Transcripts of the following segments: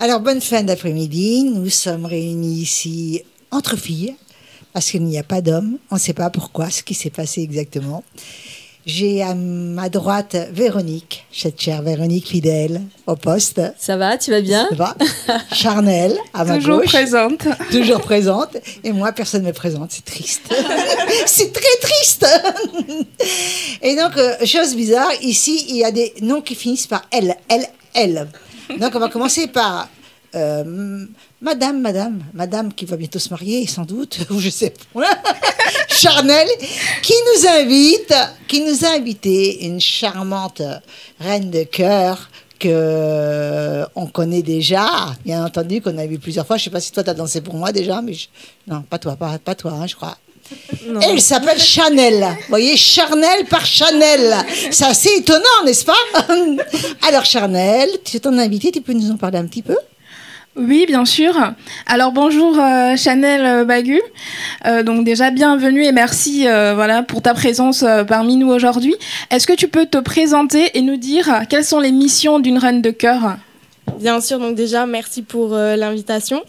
Alors, bonne fin d'après-midi. Nous sommes réunis ici entre filles, parce qu'il n'y a pas d'hommes. On ne sait pas pourquoi, ce qui s'est passé exactement. J'ai à ma droite Véronique, cette chère Véronique fidèle au poste. Ça va, tu vas bien? Ça va. Charnel, à ma Toujours gauche. présente. Toujours présente. Et moi, personne ne me présente. C'est triste. C'est très triste. Et donc, chose bizarre, ici, il y a des noms qui finissent par L. Donc, on va commencer par Madame qui va bientôt se marier, sans doute, ou je sais pas. Charnel, qui nous a invité une charmante reine de cœur que on connaît déjà, bien entendu, qu'on a vu plusieurs fois. Je sais pas si toi, tu as dansé pour moi déjà, mais non, pas toi, hein, je crois. Non. Elle s'appelle Chanel. Vous voyez, Charnel par Chanel. C'est assez étonnant, n'est-ce pas? Alors, Charnel, tu es ton invitée, tu peux nous en parler un petit peu? Oui, bien sûr. Alors bonjour Chanel Bagu. Donc déjà bienvenue et merci voilà pour ta présence parmi nous aujourd'hui. Est-ce que tu peux te présenter et nous dire quelles sont les missions d'une reine de cœur? Bien sûr, donc déjà merci pour l'invitation.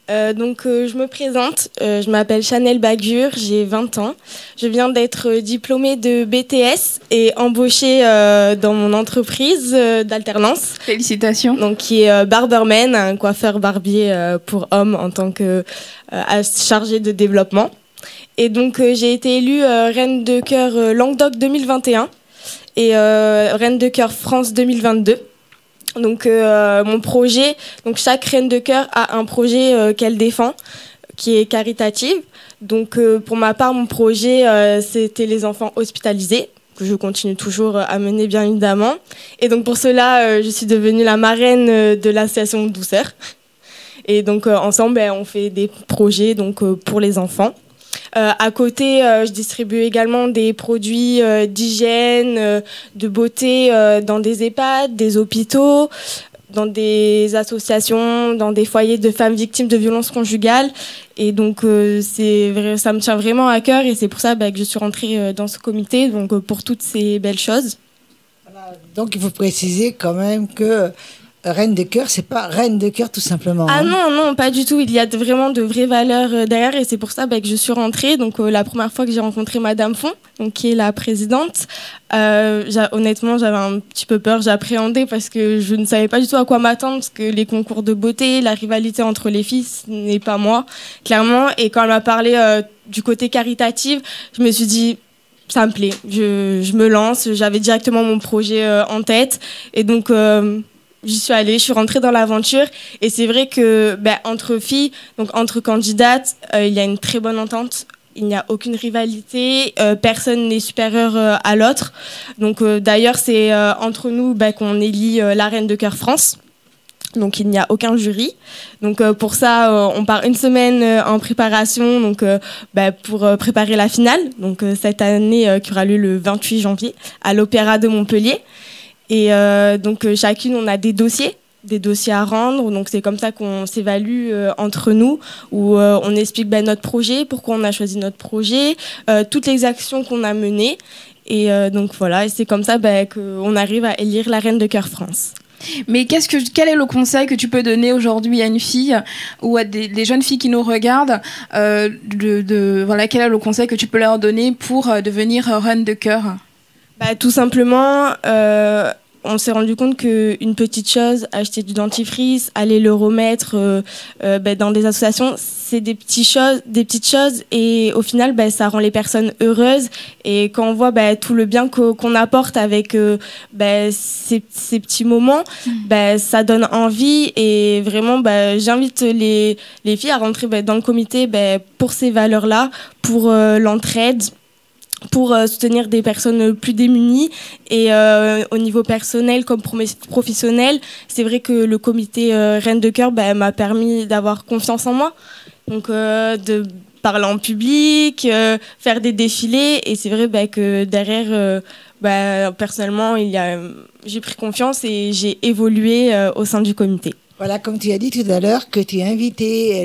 Je me présente, je m'appelle Chanel Bagur, j'ai 20 ans. Je viens d'être diplômée de BTS et embauchée dans mon entreprise d'alternance. Félicitations. Donc, qui est Barberman, un coiffeur barbier pour hommes en tant que chargé de développement. Et donc, j'ai été élue Reine de Cœur Languedoc 2021 et Reine de Cœur France 2022. Donc mon projet, donc chaque reine de cœur a un projet qu'elle défend, qui est caritatif. Donc pour ma part, mon projet c'était les enfants hospitalisés, que je continue toujours à mener bien évidemment. Et donc pour cela, je suis devenue la marraine de l'association Douceur. Et donc ensemble, on fait des projets donc pour les enfants. À côté, je distribue également des produits d'hygiène, de beauté dans des EHPAD, des hôpitaux, dans des associations, dans des foyers de femmes victimes de violences conjugales. Et donc, ça me tient vraiment à cœur et c'est pour ça que je suis rentrée dans ce comité, donc pour toutes ces belles choses. Voilà. Donc, il faut préciser quand même que Reine de cœur, c'est pas Reine de cœur tout simplement. Ah non, pas du tout. Il y a vraiment de vraies valeurs derrière et c'est pour ça que je suis rentrée. Donc la première fois que j'ai rencontré Madame Font, donc, qui est la présidente, honnêtement j'avais un petit peu peur, j'appréhendais parce que je ne savais pas du tout à quoi m'attendre parce que les concours de beauté, la rivalité entre les filles, ce n'est pas moi, clairement. Et quand elle m'a parlé du côté caritatif, je me suis dit ça me plaît, je me lance. J'avais directement mon projet en tête et donc j'y suis allée, je suis rentrée dans l'aventure et c'est vrai que entre filles, donc entre candidates, il y a une très bonne entente. Il n'y a aucune rivalité, personne n'est supérieur à l'autre. Donc d'ailleurs, c'est entre nous qu'on élit la Reine de Cœur France. Donc il n'y a aucun jury. Donc pour ça, on part une semaine en préparation donc, pour préparer la finale. Donc cette année qui aura lieu le 28 janvier à l'Opéra de Montpellier. Et donc chacune, on a des dossiers à rendre. Donc c'est comme ça qu'on s'évalue entre nous, où on explique notre projet, pourquoi on a choisi notre projet, toutes les actions qu'on a menées. Et donc voilà, et c'est comme ça qu'on arrive à élire la Reine de Cœur France. Mais quel est le conseil que tu peux donner aujourd'hui à une fille ou à des jeunes filles qui nous regardent voilà, quel est le conseil que tu peux leur donner pour devenir reine de cœur? Tout simplement, on s'est rendu compte qu'une petite chose, acheter du dentifrice, aller le remettre dans des associations, c'est des petites choses et au final, ça rend les personnes heureuses. Et quand on voit tout le bien qu'on apporte avec ces petits moments, ça donne envie. Et vraiment, j'invite les filles à rentrer dans le comité pour ces valeurs-là, pour l'entraide, pour soutenir des personnes plus démunies et au niveau personnel comme professionnel, c'est vrai que le comité Reine de Cœur m'a permis d'avoir confiance en moi, donc de parler en public, faire des défilés et c'est vrai que derrière, personnellement, j'ai pris confiance et j'ai évolué au sein du comité. Voilà, comme tu as dit tout à l'heure, que tu as invité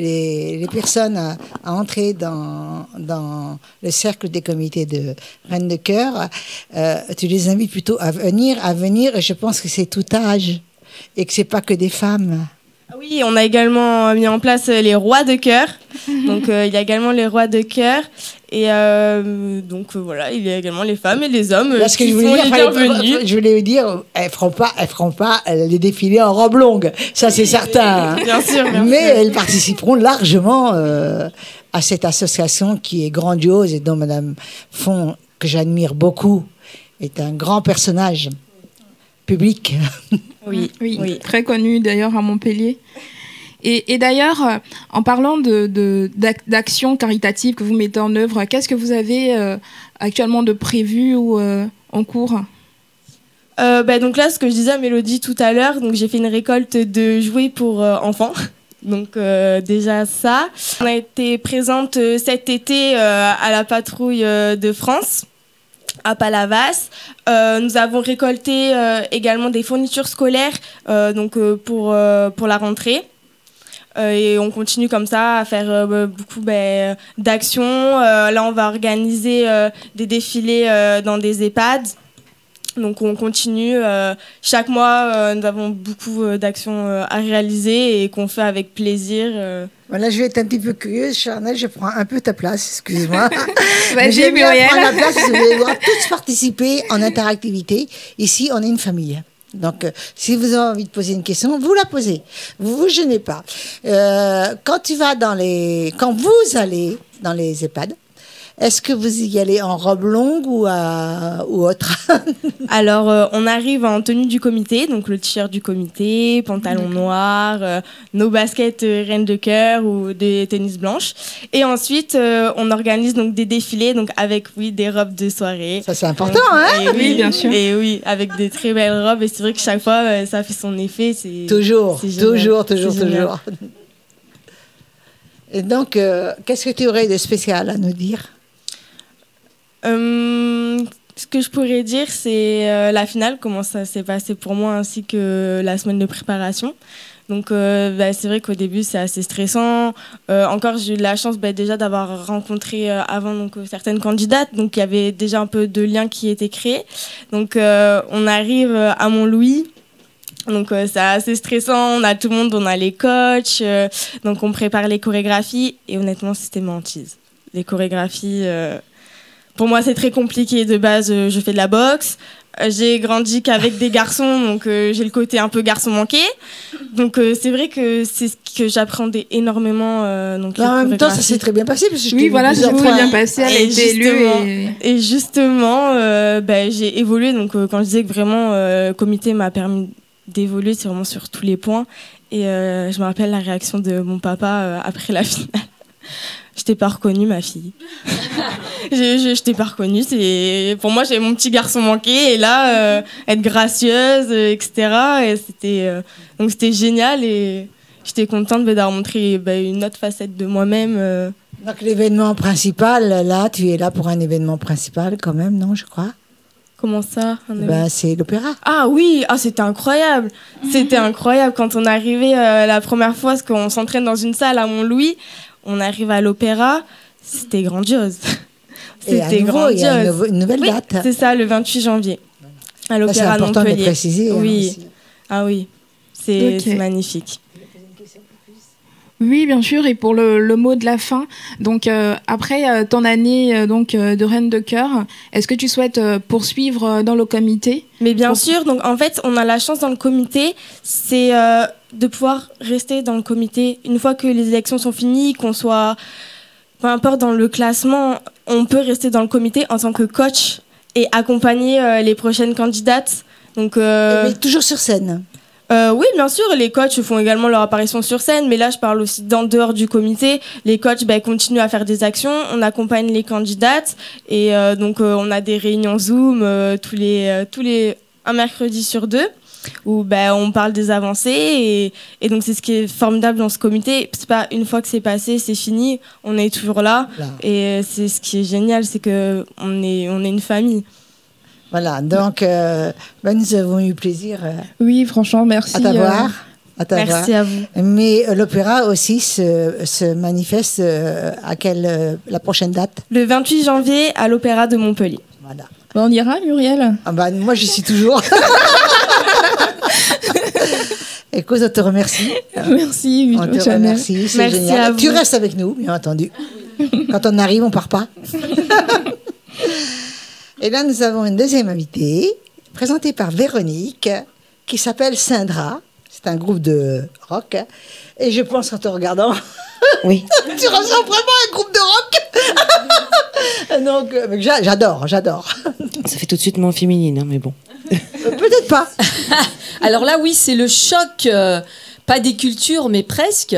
les personnes à entrer dans le cercle des comités de Reine de Cœur. Tu les invites plutôt à venir. Je pense que c'est tout âge et que c'est pas que des femmes. Oui, on a également mis en place les rois de chœur. Donc il y a également les rois de chœur. Et donc voilà, il y a également les femmes et les hommes Parce que qui je sont voulais les dire, bienvenus. je voulais dire, elles feront pas les défilés en robe longue, ça c'est certain. Hein. Bien sûr, bien Mais sûr. elles participeront largement à cette association qui est grandiose et dont Madame Font, que j'admire beaucoup, est un grand personnage public. Oui, Oui, oui. très connu d'ailleurs à Montpellier. Et d'ailleurs, en parlant d'actions caritatives que vous mettez en œuvre, qu'est-ce que vous avez actuellement de prévu ou en cours? Donc là, ce que je disais à Mélodie tout à l'heure, donc j'ai fait une récolte de jouets pour enfants. Donc déjà ça. On a été présente cet été à la patrouille de France, à Palavas. Nous avons récolté également des fournitures scolaires pour la rentrée. Et on continue comme ça à faire beaucoup d'actions. Là, on va organiser des défilés dans des EHPAD. Donc on continue. Chaque mois, nous avons beaucoup d'actions à réaliser et qu'on fait avec plaisir. Voilà, je vais être un petit peu curieuse, Charnel, je prends un peu ta place, excuse-moi. Vas-y, J'aime bien Muriel. prendre la place, vous allez voir tous participer en interactivité. Ici, on est une famille. Donc, si vous avez envie de poser une question, vous la posez. Vous vous gênez pas. Quand vous allez dans les EHPAD, est-ce que vous y allez en robe longue ou autre? Alors, on arrive en tenue du comité, donc le t-shirt du comité, pantalon noir, nos baskets reines de cœur ou des tennis blanches. Et ensuite, on organise donc des défilés, donc avec des robes de soirée. Ça, c'est important, hein? Et Oui, bien sûr. Et oui, avec des très belles robes. Et c'est vrai que chaque fois, ça fait son effet. Toujours, c'est génial. toujours. C'est génial. Et donc, qu'est-ce que tu aurais de spécial à nous dire? Ce que je pourrais dire, c'est la finale, comment ça s'est passé pour moi, ainsi que la semaine de préparation. Donc, c'est vrai qu'au début, c'est assez stressant. Encore, j'ai eu la chance déjà d'avoir rencontré avant certaines candidates. Donc, il y avait déjà un peu de liens qui étaient créés. Donc, on arrive à Montlouis. Donc, c'est assez stressant. On a tout le monde, on a les coachs. Donc, on prépare les chorégraphies. Et honnêtement, c'était ma hantise. Les chorégraphies... Pour moi, c'est très compliqué. De base, je fais de la boxe. J'ai grandi qu'avec des garçons, donc j'ai le côté un peu garçon manqué. Donc c'est vrai que c'est ce que j'appréhendais énormément. Donc, Là, en même temps, ça s'est très bien passé. Parce que je Oui, t'ai voilà, vu ça s'est plusieurs très fois. bien passé. Elle a Et été élue. Et justement, j'ai évolué. Donc quand je disais que vraiment, le comité m'a permis d'évoluer, c'est vraiment sur tous les points. Et je me rappelle la réaction de mon papa après la finale. Je t'ai pas reconnue, ma fille. je t'ai pas reconnue. Pour moi, j'avais mon petit garçon manqué. Et là, être gracieuse, etc. Et donc c'était génial. Et j'étais contente d'avoir montré une autre facette de moi-même. Donc l'événement principal, là, tu es là pour un événement principal quand même, non, je crois? Comment ça? C'est l'opéra. Ah oui, c'était incroyable. C'était incroyable quand on arrivait la première fois, parce qu'on s'entraîne dans une salle à Montlouis. On arrive à l'opéra, c'était grandiose. Et à nouveau, il y a une nouvelle date. C'est ça, le 28 janvier, à l'opéra de Montpellier. C'est important de le préciser. Oui. Aussi. Ah oui, c'est magnifique. Oui, bien sûr. Et pour le mot de la fin, donc après ton année de reine de cœur, est-ce que tu souhaites poursuivre dans le comité? Mais bien sûr. Donc en fait, on a la chance dans le comité, c'est de pouvoir rester dans le comité une fois que les élections sont finies, qu'on soit, peu importe dans le classement, on peut rester dans le comité en tant que coach et accompagner les prochaines candidates. Donc mais toujours sur scène. Oui, bien sûr, les coachs font également leur apparition sur scène, mais là, je parle aussi d'en dehors du comité. Les coachs continuent à faire des actions, on accompagne les candidates et donc on a des réunions Zoom un mercredi sur 2 où on parle des avancées et donc c'est ce qui est formidable dans ce comité. C'est pas une fois que c'est passé, c'est fini, on est toujours là. Et c'est ce qui est génial, c'est que on est une famille. Voilà, donc nous avons eu plaisir oui, franchement, merci. À t'avoir. Merci à vous. Mais l'opéra aussi se manifeste la prochaine date? Le 28 janvier à l'Opéra de Montpellier. Voilà. On ira, Muriel? Moi, j'y suis toujours. Écoute, on te remercie. Merci, On te Chanel. remercie, c'est Merci à génial. vous. Tu restes avec nous, bien entendu. Quand on arrive, on part pas. Et là, nous avons une deuxième invitée, présentée par Véronique, qui s'appelle Syndra. C'est un groupe de rock. Et je pense qu'en te regardant, Oui. tu ressembles vraiment à un groupe de rock. Donc, j'adore. Ça fait tout de suite moins féminine, hein, mais bon. Peut-être pas. Alors là, oui, c'est le choc, pas des cultures, mais presque.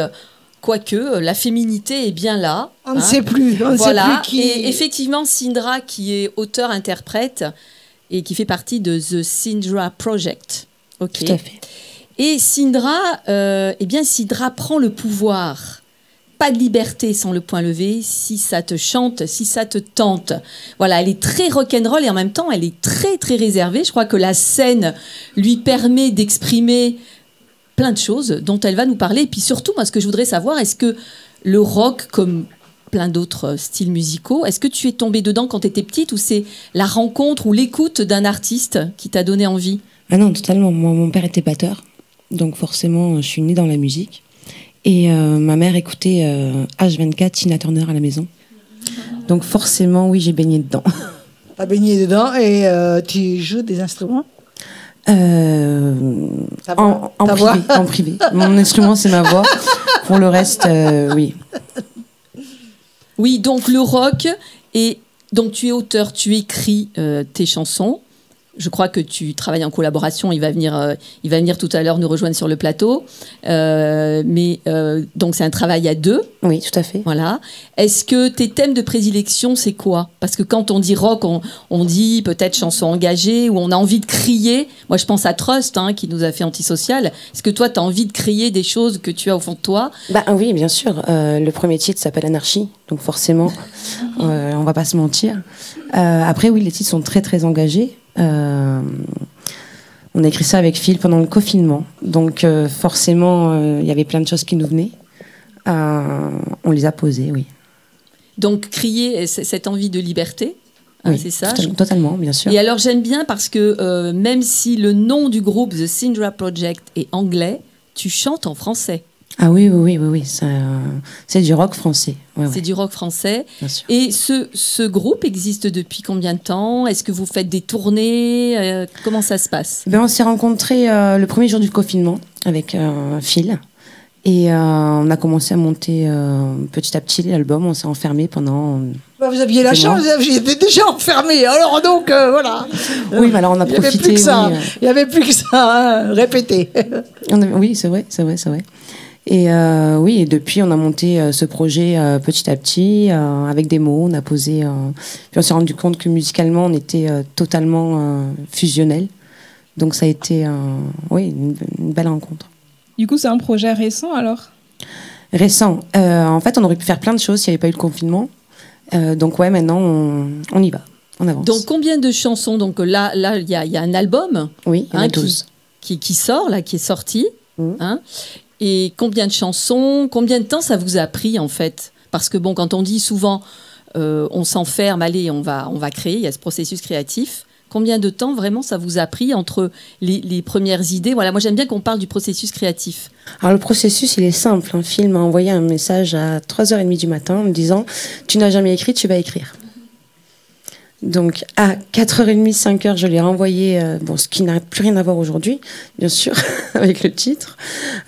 Quoique, la féminité est bien là. On ne sait plus. On ne Voilà. sait plus qui. Et effectivement, Syndra, qui est auteur-interprète et qui fait partie de The Syndra Project. Ok. Tout à fait. Et Syndra, Syndra prend le pouvoir. Pas de liberté sans le point levé, si ça te chante, si ça te tente. Voilà, elle est très rock'n'roll et en même temps, elle est très, très réservée. Je crois que la scène lui permet d'exprimer plein de choses dont elle va nous parler. Et puis surtout, moi, ce que je voudrais savoir, est-ce que le rock, comme plein d'autres styles musicaux, est-ce que tu es tombée dedans quand tu étais petite ou c'est la rencontre ou l'écoute d'un artiste qui t'a donné envie? Ah non, totalement. Moi, mon père était batteur, donc forcément, je suis née dans la musique. Et ma mère écoutait H24, Tina Turner à la maison. Donc forcément, oui, j'ai baigné dedans. T'as baigné dedans et tu joues des instruments? Ta voix. En Ta privé, voix. en privé. Mon instrument, c'est ma voix. Pour le reste, oui. Oui, donc le rock, et donc tu es auteur, tu écris tes chansons. Je crois que tu travailles en collaboration. Il va venir tout à l'heure nous rejoindre sur le plateau. Donc c'est un travail à deux. Oui, tout à fait. Voilà. Est-ce que tes thèmes de prédilection, c'est quoi? Parce que quand on dit rock, on dit peut-être chanson engagée ou on a envie de crier. Moi, je pense à Trust, qui nous a fait Antisocial. Est-ce que toi, tu as envie de crier des choses que tu as au fond de toi? Bah oui, bien sûr. Le premier titre s'appelle Anarchie, donc forcément, on va pas se mentir. Après, oui, les titres sont très très engagés. On a écrit ça avec Phil pendant le confinement, donc forcément, il y avait plein de choses qui nous venaient. On les a posées, oui. Donc crier cette envie de liberté, Oui, c'est ça? totalement, bien sûr. Et alors j'aime bien parce que même si le nom du groupe The Syndra Project est anglais, tu chantes en français. Ah oui, c'est du rock français. Ouais, C'est du rock français. bien sûr. Et ce groupe existe depuis combien de temps? Est-ce que vous faites des tournées? Comment ça se passe? Ben, on s'est rencontrés le premier jour du confinement avec Phil. Et on a commencé à monter petit à petit l'album. On s'est enfermé pendant... Bah, vous aviez la C'est chance, j'étais déjà enfermé. Alors donc, voilà. Oui, mais alors on a Il n'y avait profité. plus que ça. oui, Il n'y avait plus que ça. Répétez. Oui, c'est vrai. Et oui, et depuis, on a monté ce projet petit à petit, avec des mots, on a posé... Puis on s'est rendu compte que musicalement, on était totalement fusionnels. Donc ça a été une belle rencontre. Du coup, c'est un projet récent alors? Récent. En fait, on aurait pu faire plein de choses s'il n'y avait pas eu le confinement. Donc ouais, maintenant, on y va, on avance. Donc combien de chansons? Donc là, il y a un album Oui, il y en a 12. qui sort, là, qui est sorti. Mhm. Et combien de chansons? Combien de temps ça vous a pris, en fait? Parce que bon, quand on dit souvent, on s'enferme, allez, on va créer, il y a ce processus créatif. Combien de temps vraiment ça vous a pris entre les premières idées? Voilà, moi j'aime bien qu'on parle du processus créatif. Alors le processus, il est simple. Phil m'a envoyé un message à 3h30 du matin en me disant « Tu n'as jamais écrit, tu vas écrire ». Donc à 4h30, 5h, je l'ai renvoyé, ce qui n'a plus rien à voir aujourd'hui, bien sûr, avec le titre.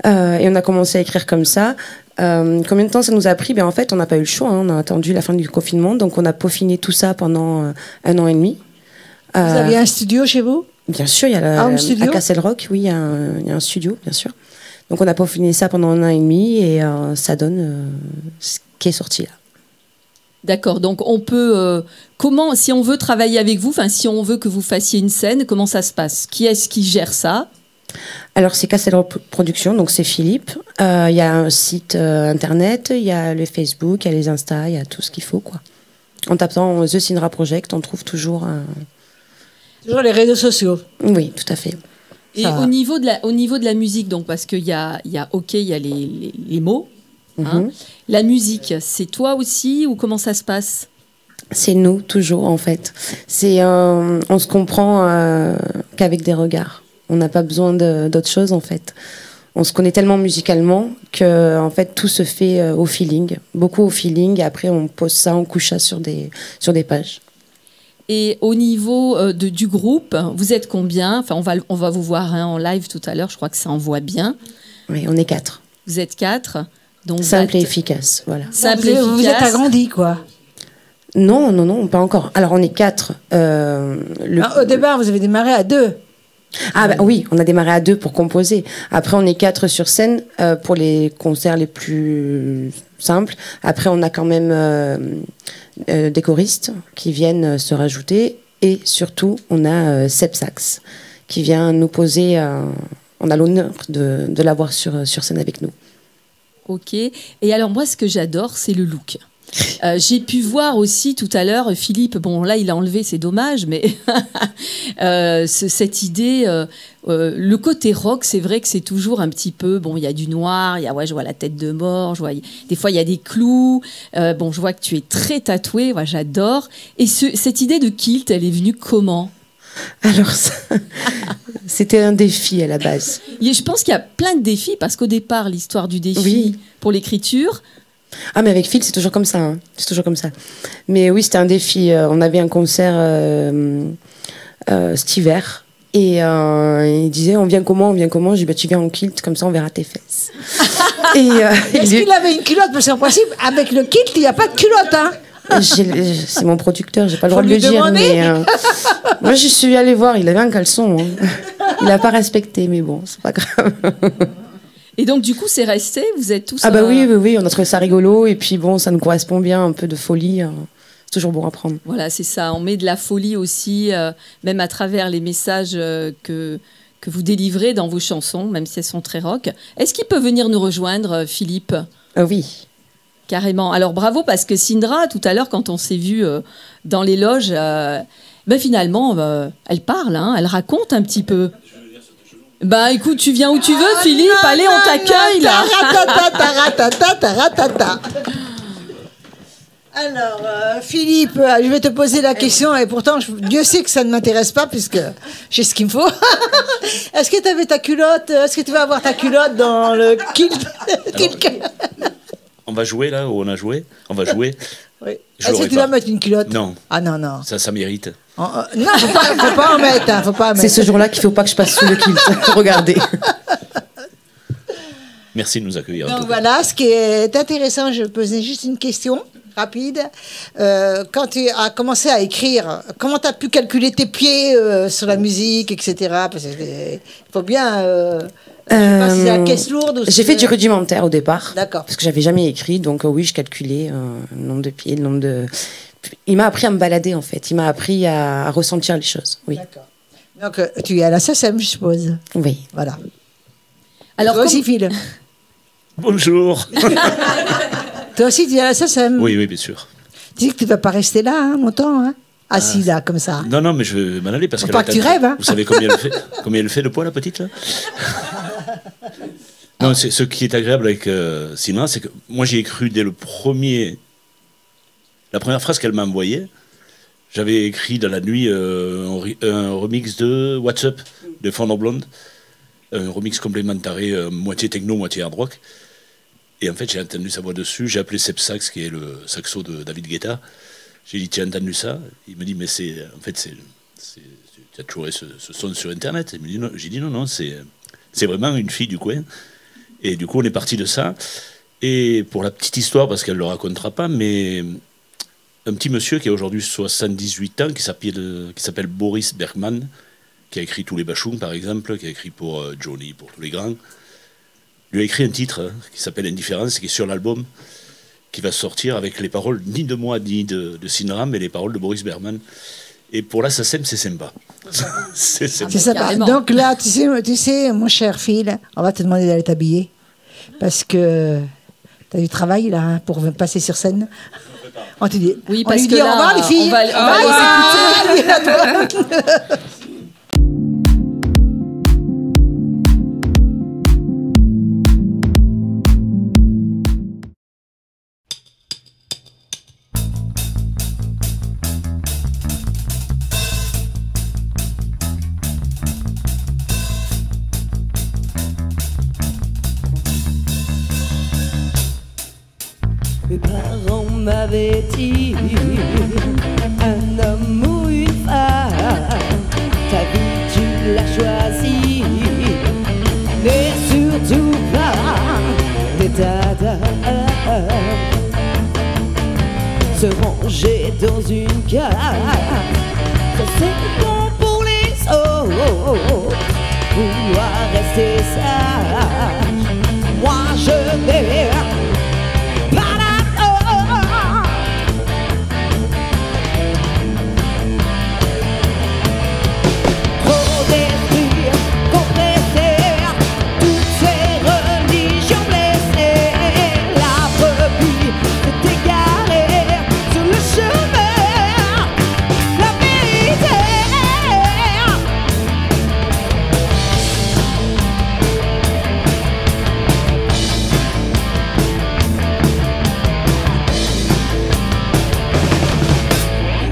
Et on a commencé à écrire comme ça. Combien de temps ça nous a pris? En fait, on n'a pas eu le choix. On a attendu la fin du confinement. Donc on a peaufiné tout ça pendant 1 an et demi. Vous aviez un studio chez vous? Bien sûr, il y a Home studio? à Castle Rock, oui, il y a un studio, bien sûr. Donc on a peaufiné ça pendant 1 an et demi et ça donne ce qui est sorti là. D'accord, donc on peut... comment, si on veut travailler avec vous, si on veut que vous fassiez une scène, comment ça se passe? Qui est-ce qui gère ça? Alors c'est Castle Rock Productions, donc c'est Philippe. Il y a un site internet, il y a le Facebook, il y a les Insta, il y a tout ce qu'il faut, quoi. En tapant The Syndra Project, on trouve toujours... Toujours les réseaux sociaux. Oui, tout à fait. Et au niveau de la musique, donc, parce qu'il y a les mots, la musique, c'est toi aussi ou comment ça se passe? C'est nous, toujours, en fait. On se comprend qu'avec des regards. On n'a pas besoin d'autre chose, en fait. On se connaît tellement musicalement que en fait tout se fait au feeling, beaucoup au feeling. Et après on pose ça, on couche ça sur des pages. Et au niveau du groupe, vous êtes combien? Enfin, on va vous voir en live tout à l'heure. Je crois que ça envoie bien. Oui, on est 4. Vous êtes 4. Donc simple et efficace, voilà. Simple et efficace. Vous êtes agrandi, quoi. Non, pas encore. Alors on est 4. Au départ, vous avez démarré à 2. Ah bah oui, on a démarré à 2 pour composer. Après, on est 4 sur scène pour les concerts les plus simples. Après, on a quand même des choristes qui viennent se rajouter. Et surtout, on a Seb Sax qui vient nous poser. On a l'honneur de l'avoir sur scène avec nous. Ok. Et alors moi, ce que j'adore, c'est le look. J'ai pu voir aussi tout à l'heure Philippe, bon là il a enlevé, c'est dommage, mais cette idée, le côté rock, c'est vrai que c'est toujours un petit peu, bon il y a du noir, je vois la tête de mort, des fois il y a des clous, bon je vois que tu es très tatoué, j'adore. Et cette idée de kilt, elle est venue comment? Alors ça, c'était un défi à la base. Je pense qu'il y a plein de défis, parce qu'au départ l'histoire du défi pour l'écriture. Ah mais avec Phil c'est toujours comme ça, hein. C'est toujours comme ça. Mais oui, c'était un défi. On avait un concert cet hiver et il disait on vient comment? Je dis tu viens en kilt, comme ça on verra tes fesses. Est-ce qu'il avait une culotte? Parce qu'en principe avec le kilt il n'y a pas de culotte, hein. C'est mon producteur, j'ai pas le droit de le dire, mais moi je suis allée voir, il avait un caleçon, hein. Il n'a pas respecté, mais bon, c'est pas grave. Et donc du coup c'est resté, vous êtes tous... Ah bah oui, on a trouvé ça rigolo, et puis bon, ça nous correspond bien, un peu de folie, c'est toujours bon à prendre. Voilà, c'est ça, on met de la folie aussi, même à travers les messages que vous délivrez dans vos chansons, même si elles sont très rock. Est-ce qu'il peut venir nous rejoindre, Philippe? Oui. Carrément. Alors bravo, parce que Sindra, tout à l'heure, quand on s'est vu dans les loges, finalement, elle parle, hein, elle raconte un petit peu. Bah écoute, tu viens où tu veux, Philippe, allez, on t'accueille là. Alors, Philippe, je vais te poser la question, et pourtant, Dieu sait que ça ne m'intéresse pas, puisque j'ai ce qu'il me faut. Est-ce que tu avais ta culotte? Est-ce que tu vas avoir ta culotte dans le kilt? On va jouer là où on a joué. On va jouer. Oui. Est-ce que tu vas mettre une culotte? Non. Ah non. Ça mérite. Non, faut pas en mettre. Hein, faut pas en mettre. C'est ce jour-là qu'il faut pas que je passe sous le kilt. Regardez. Merci de nous accueillir. Donc voilà, ce qui est intéressant, je posais juste une question rapide. Quand tu as commencé à écrire, comment tu as pu calculer tes pieds sur la musique, etc. Parce qu'il faut bien... je sais pas si c'est la caisse lourde ou j'ai fait du rudimentaire au départ. D'accord. Parce que j'avais jamais écrit, donc oui, je calculais le nombre de pieds, le nombre de... Il m'a appris à me balader, en fait. Il m'a appris à ressentir les choses, oui. D'accord. Donc tu es à la SACEM, je suppose. Oui. Voilà. Alors, toi aussi, Phil. Bonjour. Toi aussi, tu es à la SACEM. Oui, bien sûr. Tu dis que tu ne vas pas rester là, hein, longtemps, hein, assis là, comme ça. Non, mais je vais m'en aller parce que... Pas que tu rêves, hein. Vous savez combien elle fait le poids, la petite, là? Non, c'est ce qui est agréable avec Sina, c'est que moi, j'y ai cru dès le premier... La première phrase qu'elle m'a envoyée, j'avais écrit dans la nuit un remix de What's Up de Fondant Blonde, un remix complémentaire, moitié techno, moitié hard rock. Et en fait, j'ai entendu sa voix dessus. J'ai appelé Seb Sax, qui est le saxo de David Guetta. J'ai dit, tu as entendu ça? Il me dit, mais tu as toujours ce son sur Internet. J'ai dit, non, c'est vraiment une fille du coin. Et du coup, on est parti de ça. Et pour la petite histoire, parce qu'elle ne le racontera pas, mais un petit monsieur qui a aujourd'hui 78 ans, qui s'appelle Boris Bergman, qui a écrit tous les Bachung, par exemple, qui a écrit pour Johnny, pour tous les grands, lui a écrit un titre qui s'appelle Indifférence, qui est sur l'album, qui va sortir avec les paroles ni de moi ni de Sinra, mais les paroles de Boris Bergman. Et pour la SACEM, c'est sympa. C'est sympa. Donc là, tu sais, mon cher Phil, on va te demander d'aller t'habiller, parce que tu as du travail là, hein, pour passer sur scène. On te dit, oui, parce on lui que dit là, au revoir les filles. On va les écouter. m'avait dit, un homme ou une femme, ta vie tu l'as choisie, mais surtout pas d'état d'âme. Se ranger dans une cave, ça c'est bon pour les autres. Vouloir rester sage, moi je n'ai pas d'accord. Trop détruire, compresser toutes ces religions blessées. La brebis s'est égarée sur le chemin, la vérité.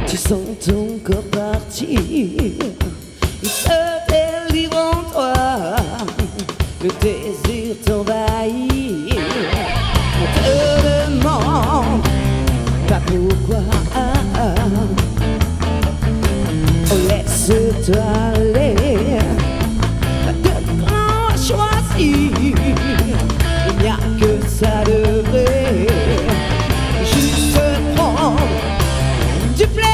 Tu sens ton corps partir, il se délivre en toi, le désir t'envahit. On te demande pas pourquoi, oh, laisse-toi aller, pas de grand choisi, il n'y a que ça de vrai, juste prendre du plaisir.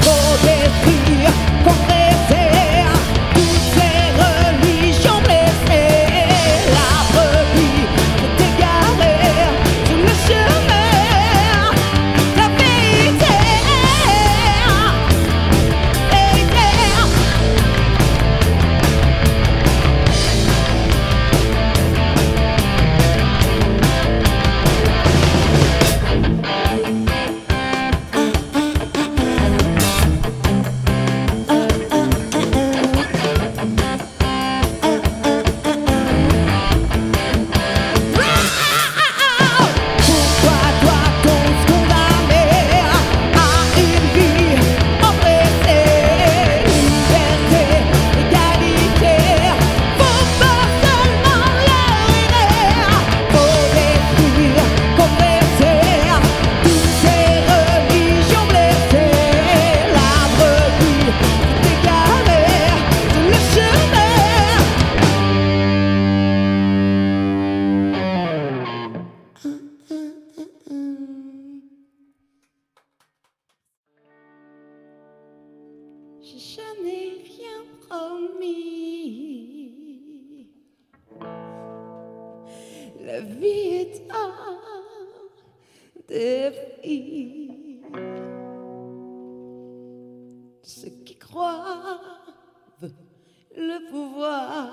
Faut détruire, compresser toutes ces religions blessées. La brebis s'est égarée sur le chemin, la vérité. Pourquoi doit-on se condamner à une vie oppressée? Liberté, égalité, faut pas seulement l'uriner. Faut détruire, compresser toutes ces religions blessées. La brebis s'est égarée sur le chemin. Je n'ai rien promis. La vie est un défi. Ceux qui croient le pouvoir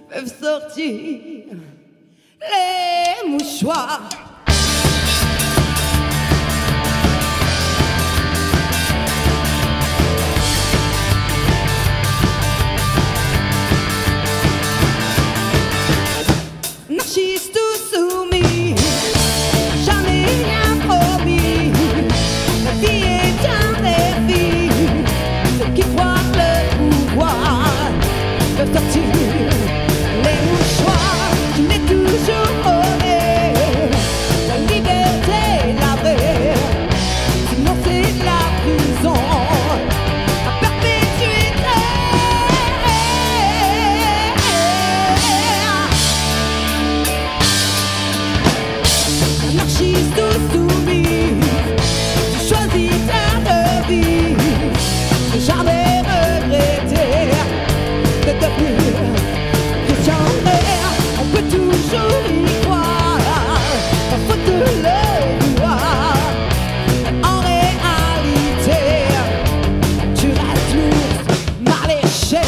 peuvent sortir les mouchoirs. Anarchistes ou soumis, jamais rien promis. La vie est un défi. Ceux qui croient le pouvoir peuvent sortir les mouchoirs. Tu n'es toujours honnête. La liberté, la vraie, sinon c'est la prison à perpétuité. Anarchiste ou soumis, tu choisis ta vie. Ne jamais regretter de devenir visionnaire. On peut toujours y croire, pas faute de le vouloir. En réalité, tu restes lourd, mal léché.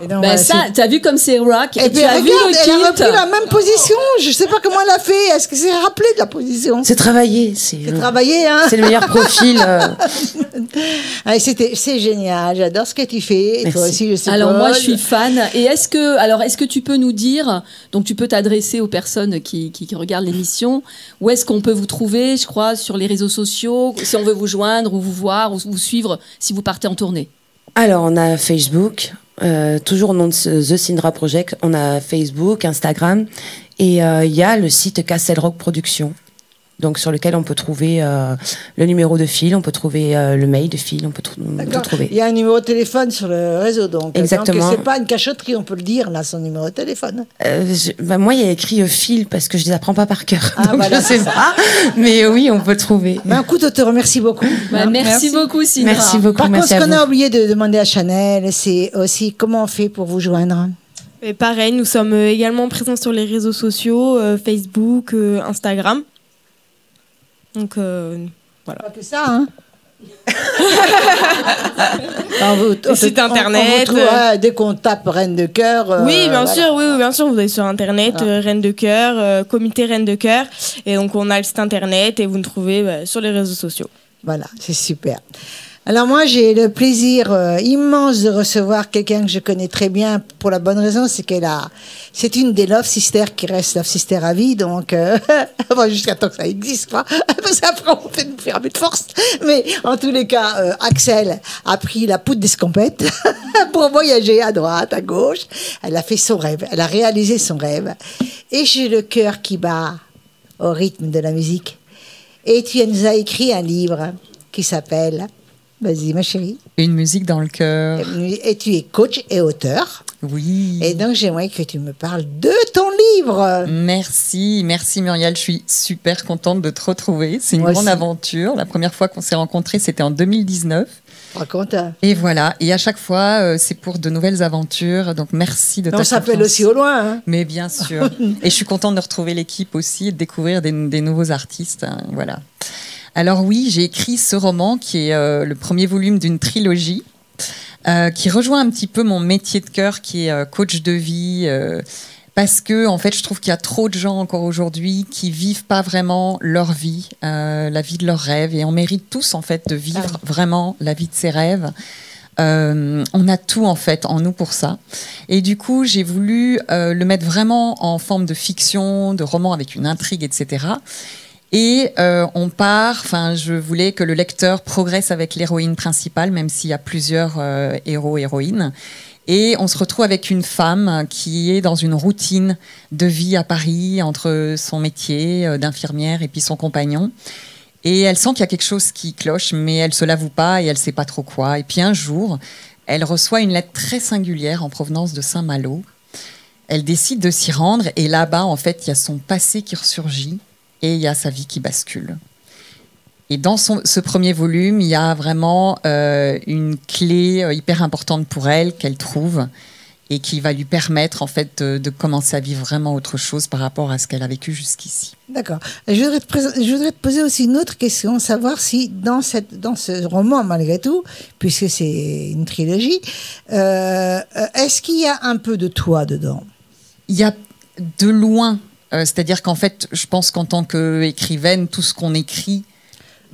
Et donc, Ben voilà, ça, t'as vu comme c'est rock. et puis tu as vu regarde, le elle a kilt. repris la même position. Je sais pas comment elle a fait. Est-ce que c'est rappelé de la position? C'est travaillé. C'est travaillé, hein. C'est le meilleur profil. Ah, c'est génial. J'adore ce que tu fais. Et toi Merci. aussi, je sais. Alors moi je suis fan. Et est-ce que tu peux nous dire, donc tu peux t'adresser aux personnes qui regardent l'émission, où est-ce qu'on peut vous trouver, je crois, sur les réseaux sociaux, si on veut vous joindre ou vous voir ou vous suivre si vous partez en tournée? Alors, on a Facebook, toujours au nom de The Syndra Project. On a Facebook, Instagram, et il y a le site Castle Rock Productions. Donc, sur lequel on peut trouver le numéro de fil, on peut trouver le mail de fil, on peut tout trouver. Il y a un numéro de téléphone sur le réseau, donc. Exactement. Donc, c'est pas une cachotterie, on peut le dire, là, son numéro de téléphone. Moi, il y a écrit fil parce que je les apprends pas par cœur. Ah, donc voilà, je sais c'est ça. pas. Mais oui, on peut trouver. Mais écoute, on te remercie beaucoup. Bah, merci beaucoup, Sindra. Merci beaucoup. Par contre, Merci ce à qu'on vous. a oublié de demander à Chanel, c'est aussi comment on fait pour vous joindre. Et pareil, nous sommes également présents sur les réseaux sociaux, Facebook, Instagram. Donc voilà. Pas que ça, hein. Le site internet. Dès qu'on tape Reine de Cœur. Oui, bien voilà. sûr, oui, bien sûr. Vous allez sur internet, Reine de Cœur, comité Reine de Cœur. Et donc on a le site internet et vous nous trouvez sur les réseaux sociaux. Voilà, c'est super. Alors moi, j'ai le plaisir immense de recevoir quelqu'un que je connais très bien pour la bonne raison, c'est une des Love Sisters qui reste Love Sister à vie, donc bon, jusqu'à temps que ça existe, quoi. Parce qu'après on fait nous faire un peu de force. Mais en tous les cas, Axel a pris la poudre d'escampette pour voyager à droite, à gauche. Elle a fait son rêve, elle a réalisé son rêve, et j'ai le cœur qui bat au rythme de la musique. Et tu nous as écrit un livre qui s'appelle... Vas-y, ma chérie. Une musique dans le cœur. Et tu es coach et auteur. Oui. Et donc, j'aimerais que tu me parles de ton livre. Merci Muriel, je suis super contente de te retrouver. C'est une Moi grande aussi. aventure. La première fois qu'on s'est rencontrés, c'était en 2019. Raconte. Et voilà, et à chaque fois, c'est pour de nouvelles aventures. Donc merci de ta On s'appelle confiance. aussi au loin. Hein. Mais bien sûr. Et je suis contente de retrouver l'équipe aussi et de découvrir des nouveaux artistes. Hein, voilà. Alors oui, j'ai écrit ce roman qui est le premier volume d'une trilogie qui rejoint un petit peu mon métier de cœur qui est coach de vie parce que en fait, je trouve qu'il y a trop de gens encore aujourd'hui qui vivent pas vraiment leur vie, la vie de leurs rêves, et on mérite tous en fait de vivre vraiment la vie de ses rêves. On a tout en fait en nous pour ça, et du coup j'ai voulu le mettre vraiment en forme de fiction, de roman avec une intrigue, etc. Et je voulais que le lecteur progresse avec l'héroïne principale, même s'il y a plusieurs héros, héroïnes. Et on se retrouve avec une femme qui est dans une routine de vie à Paris, entre son métier d'infirmière et puis son compagnon. Et elle sent qu'il y a quelque chose qui cloche, mais elle se l'avoue pas et elle sait pas trop quoi. Et puis un jour, elle reçoit une lettre très singulière en provenance de Saint-Malo. Elle décide de s'y rendre, et là-bas, en fait, il y a son passé qui ressurgit. Et il y a sa vie qui bascule. Et dans ce premier volume, il y a vraiment une clé hyper importante pour elle qu'elle trouve et qui va lui permettre en fait de commencer à vivre vraiment autre chose par rapport à ce qu'elle a vécu jusqu'ici. D'accord. Je voudrais te poser aussi une autre question, savoir si dans ce roman, malgré tout, puisque c'est une trilogie, est-ce qu'il y a un peu de toi dedans? Il y a de loin. C'est-à-dire qu'en fait, je pense qu'en tant qu'écrivaine, tout ce qu'on écrit,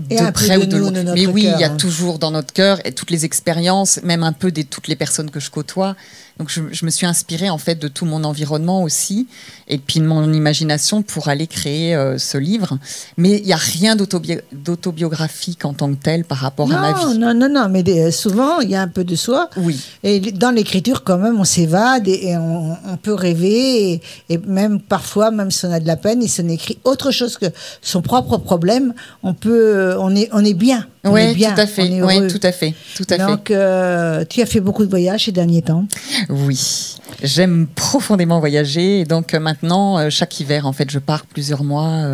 Et de un peu près de ou de nous, loin. de notre Mais oui, cœur, il y a hein. toujours dans notre cœur et toutes les expériences, même un peu de toutes les personnes que je côtoie. Donc je me suis inspirée en fait de tout mon environnement aussi, et puis de mon imagination pour aller créer ce livre. Mais il n'y a rien d'autobiographique en tant que tel par rapport à ma vie. Non, mais souvent, il y a un peu de soi. Oui. Et dans l'écriture, quand même, on s'évade et on peut rêver. Et même parfois, même si on a de la peine, et si on écrit autre chose que son propre problème, on est bien. On Oui, est bien, tout à fait. on est Oui, heureux. tout à fait. Donc, tu as fait beaucoup de voyages ces derniers temps. Oui, j'aime profondément voyager, et donc maintenant, chaque hiver, en fait, je pars plusieurs mois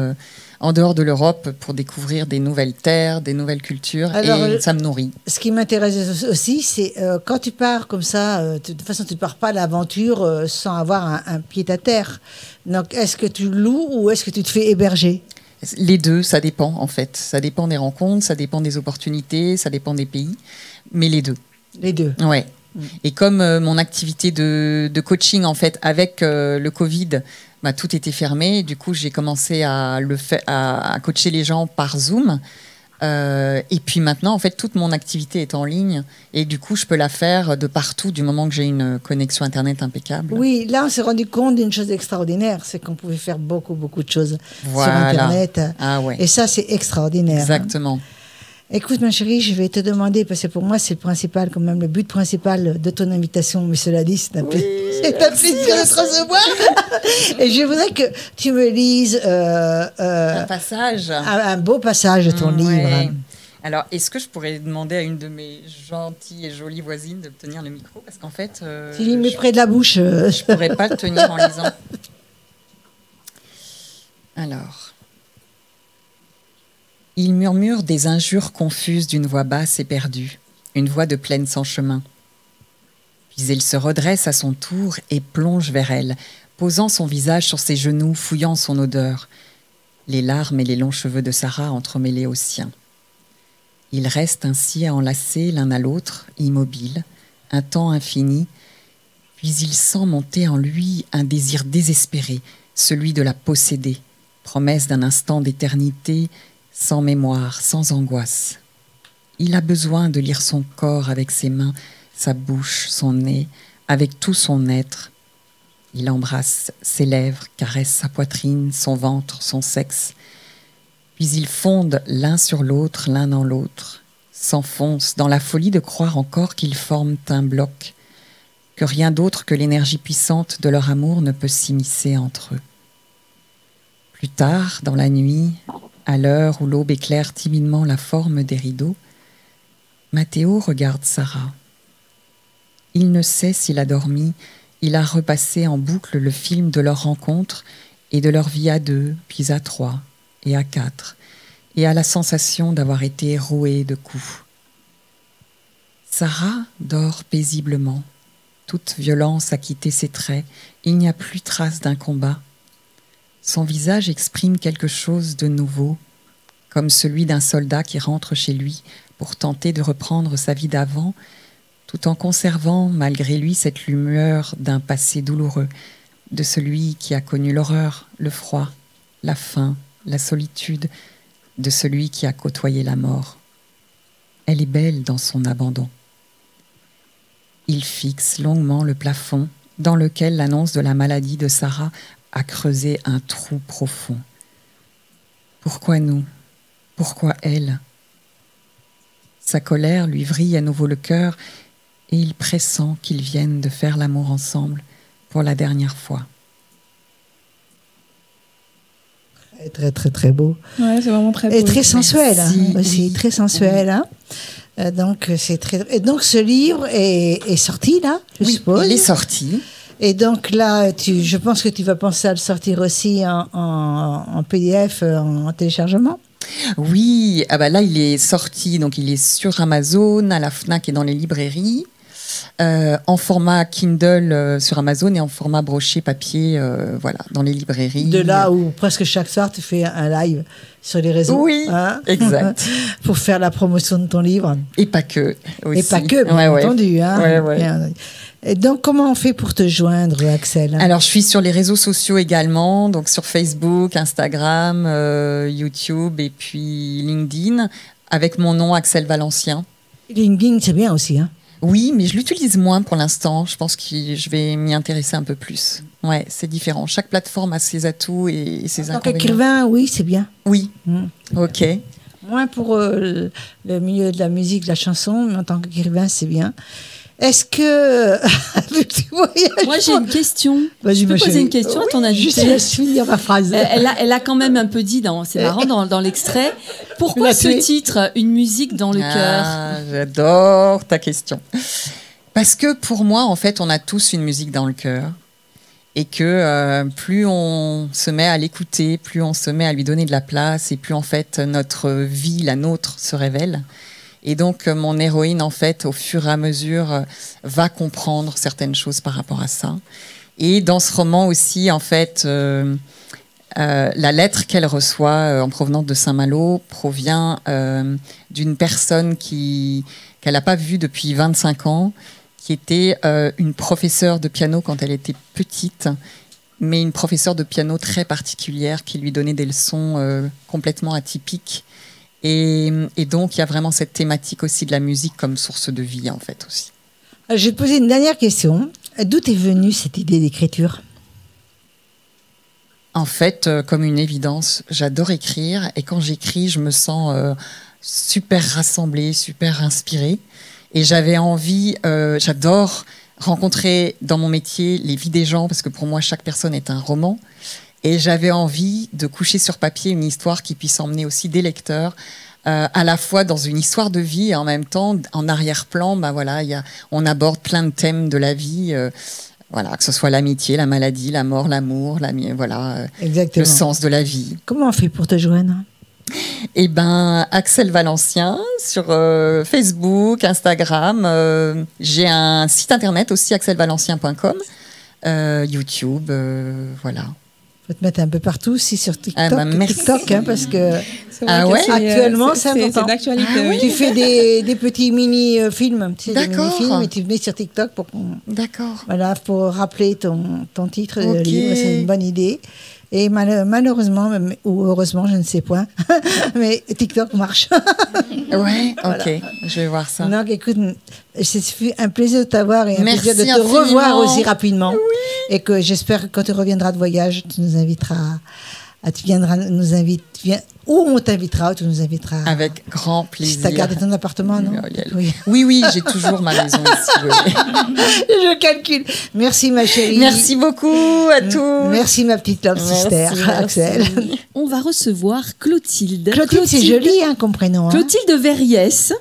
en dehors de l'Europe pour découvrir des nouvelles terres, des nouvelles cultures, Alors, et ça me nourrit. Ce qui m'intéresse aussi, c'est quand tu pars comme ça, de toute façon, tu ne pars pas à l'aventure sans avoir un pied-à-terre. Donc, est-ce que tu loues ou est-ce que tu te fais héberger? Les deux, ça dépend en fait. Ça dépend des rencontres, ça dépend des opportunités, ça dépend des pays, mais les deux. Les deux. Ouais. Et comme mon activité de coaching, en fait, avec le Covid, bah, tout était fermé. Du coup, j'ai commencé à coacher les gens par Zoom. Et puis maintenant, en fait, toute mon activité est en ligne. Et du coup, je peux la faire de partout, du moment que j'ai une connexion Internet impeccable. Oui, là, on s'est rendu compte d'une chose extraordinaire, c'est qu'on pouvait faire beaucoup, beaucoup de choses Voilà. sur Internet. Ah ouais. Et ça, c'est extraordinaire. Exactement. Écoute, ma chérie, je vais te demander, parce que pour moi, c'est le principal, quand même, le but principal de ton invitation. Mais cela dit, c'est un plaisir de te recevoir. Et je voudrais que tu me lises Un passage. un beau passage de ton Ouais. livre. Alors, est-ce que je pourrais demander à une de mes gentilles et jolies voisines de me tenir le micro? Parce qu'en fait, Tu lis mais près de la bouche. je pourrais pas le tenir en lisant. Alors. Il murmure des injures confuses d'une voix basse et perdue, une voix de plaine sans chemin. Puis il se redresse à son tour et plonge vers elle, posant son visage sur ses genoux, fouillant son odeur, les larmes et les longs cheveux de Sarah entremêlés aux siens. Ils restent ainsi enlacés l'un à l'autre, immobiles, un temps infini, puis il sent monter en lui un désir désespéré, celui de la posséder, promesse d'un instant d'éternité, sans mémoire, sans angoisse. Il a besoin de lire son corps avec ses mains, sa bouche, son nez, avec tout son être. Il embrasse ses lèvres, caresse sa poitrine, son ventre, son sexe. Puis ils fondent l'un sur l'autre, l'un dans l'autre, s'enfoncent dans la folie de croire encore qu'ils forment un bloc, que rien d'autre que l'énergie puissante de leur amour ne peut s'immiscer entre eux. Plus tard, dans la nuit, à l'heure où l'aube éclaire timidement la forme des rideaux, Mathéo regarde Sarah. Il ne sait s'il a dormi, il a repassé en boucle le film de leur rencontre et de leur vie à deux, puis à trois et à quatre, et a la sensation d'avoir été roué de coups. Sarah dort paisiblement. Toute violence a quitté ses traits, il n'y a plus trace d'un combat. Son visage exprime quelque chose de nouveau, comme celui d'un soldat qui rentre chez lui pour tenter de reprendre sa vie d'avant, tout en conservant malgré lui cette lueur d'un passé douloureux, de celui qui a connu l'horreur, le froid, la faim, la solitude, de celui qui a côtoyé la mort. Elle est belle dans son abandon. Il fixe longuement le plafond dans lequel l'annonce de la maladie de Sarah a creusé un trou profond. Pourquoi nous? Pourquoi elle? Sa colère lui vrille à nouveau le cœur et il pressent qu'ils viennent de faire l'amour ensemble pour la dernière fois. Très, très, très, très beau. Ouais, c'est vraiment très beau. Et très sensuel Merci. aussi, très sensuel. Hein. Donc, c'est très... Et donc, ce livre est sorti, là, je suppose. Il est sorti. Et donc là, je pense que tu vas penser à le sortir aussi en PDF, en téléchargement. Oui, ah bah là il est sorti, donc il est sur Amazon, à la Fnac et dans les librairies, en format Kindle sur Amazon et en format broché papier, voilà, dans les librairies. De là où presque chaque soir tu fais un live sur les réseaux. Oui, exact. Pour faire la promotion de ton livre. Et pas que. Aussi. Et pas que, bien entendu. Hein. Ouais, ouais. Bien entendu. Et donc, comment on fait pour te joindre, Axel? Alors, je suis sur les réseaux sociaux également, donc sur Facebook, Instagram, YouTube et puis LinkedIn, avec mon nom Axel Valencien. LinkedIn, c'est bien aussi. Hein. Oui, mais je l'utilise moins pour l'instant. Je pense que je vais m'y intéresser un peu plus. Ouais, c'est différent. Chaque plateforme a ses atouts et ses En tant inconvénients. qu'écrivain, oui, c'est bien. Oui. Ok. Moins pour le milieu de la musique, de la chanson, mais en tant qu'écrivain, c'est bien. Est-ce que... Moi, j'ai une question. Vas-y, Je peux ma poser chérie. une question à ton Oui, invité. juste laisse finir ma phrase. Elle a quand même un peu dit, c'est marrant, dans l'extrait. Pourquoi La ce tuer. titre, Une musique dans le cœur? Ah, j'adore ta question. Parce que pour moi, en fait, on a tous une musique dans le cœur. Et que plus on se met à l'écouter, plus on se met à lui donner de la place, et plus en fait notre vie, la nôtre, se révèle. Et donc mon héroïne, en fait, au fur et à mesure, va comprendre certaines choses par rapport à ça. Et dans ce roman aussi, en fait, la lettre qu'elle reçoit en provenance de Saint-Malo provient d'une personne qu'elle n'a pas vue depuis 25 ans, qui était une professeure de piano quand elle était petite, mais une professeure de piano très particulière qui lui donnait des leçons complètement atypiques. Et donc, il y a vraiment cette thématique aussi de la musique comme source de vie, en fait, aussi. Je vais te poser une dernière question. D'où est venue cette idée d'écriture ? En fait, comme une évidence, j'adore écrire. Et quand j'écris, je me sens super rassemblée, super inspirée. Et j'avais envie, j'adore rencontrer dans mon métier les vies des gens, parce que pour moi, chaque personne est un roman. Et j'avais envie de coucher sur papier une histoire qui puisse emmener aussi des lecteurs, à la fois dans une histoire de vie et en même temps, en arrière-plan, voilà, on aborde plein de thèmes de la vie, voilà, que ce soit l'amitié, la maladie, la mort, l'amour, voilà, le sens de la vie. Comment on fait pour te joindre ? Eh ben, Axel Valencien sur Facebook, Instagram. J'ai un site internet aussi, axelvalencien.com, YouTube, voilà. Faut te mettre un peu partout, aussi sur TikTok, hein, parce que actuellement c'est important. C'est d'actualité. Tu fais des petits mini-films, des mini-films, et tu mets sur TikTok pour pour rappeler ton titre de livre. C'est une bonne idée. Et malheureusement, ou heureusement, je ne sais point, mais TikTok marche. Ouais, ok, je vais voir ça. Donc écoute, c'est un plaisir de t'avoir et un plaisir de te revoir aussi rapidement. Oui. Et que j'espère que quand tu reviendras de voyage, tu nous inviteras, tu viendras nous inviter, ou on t'invitera, ou tu nous inviteras. Avec grand plaisir. Tu as gardé ton appartement, non ? Oui, j'ai toujours ma maison ici. Oui. Je calcule. Merci ma chérie. Merci beaucoup à tous. Merci ma petite love sister, Axel. On va recevoir Clotilde. Clotilde, c'est joli comme prénom. Clotilde Verriès,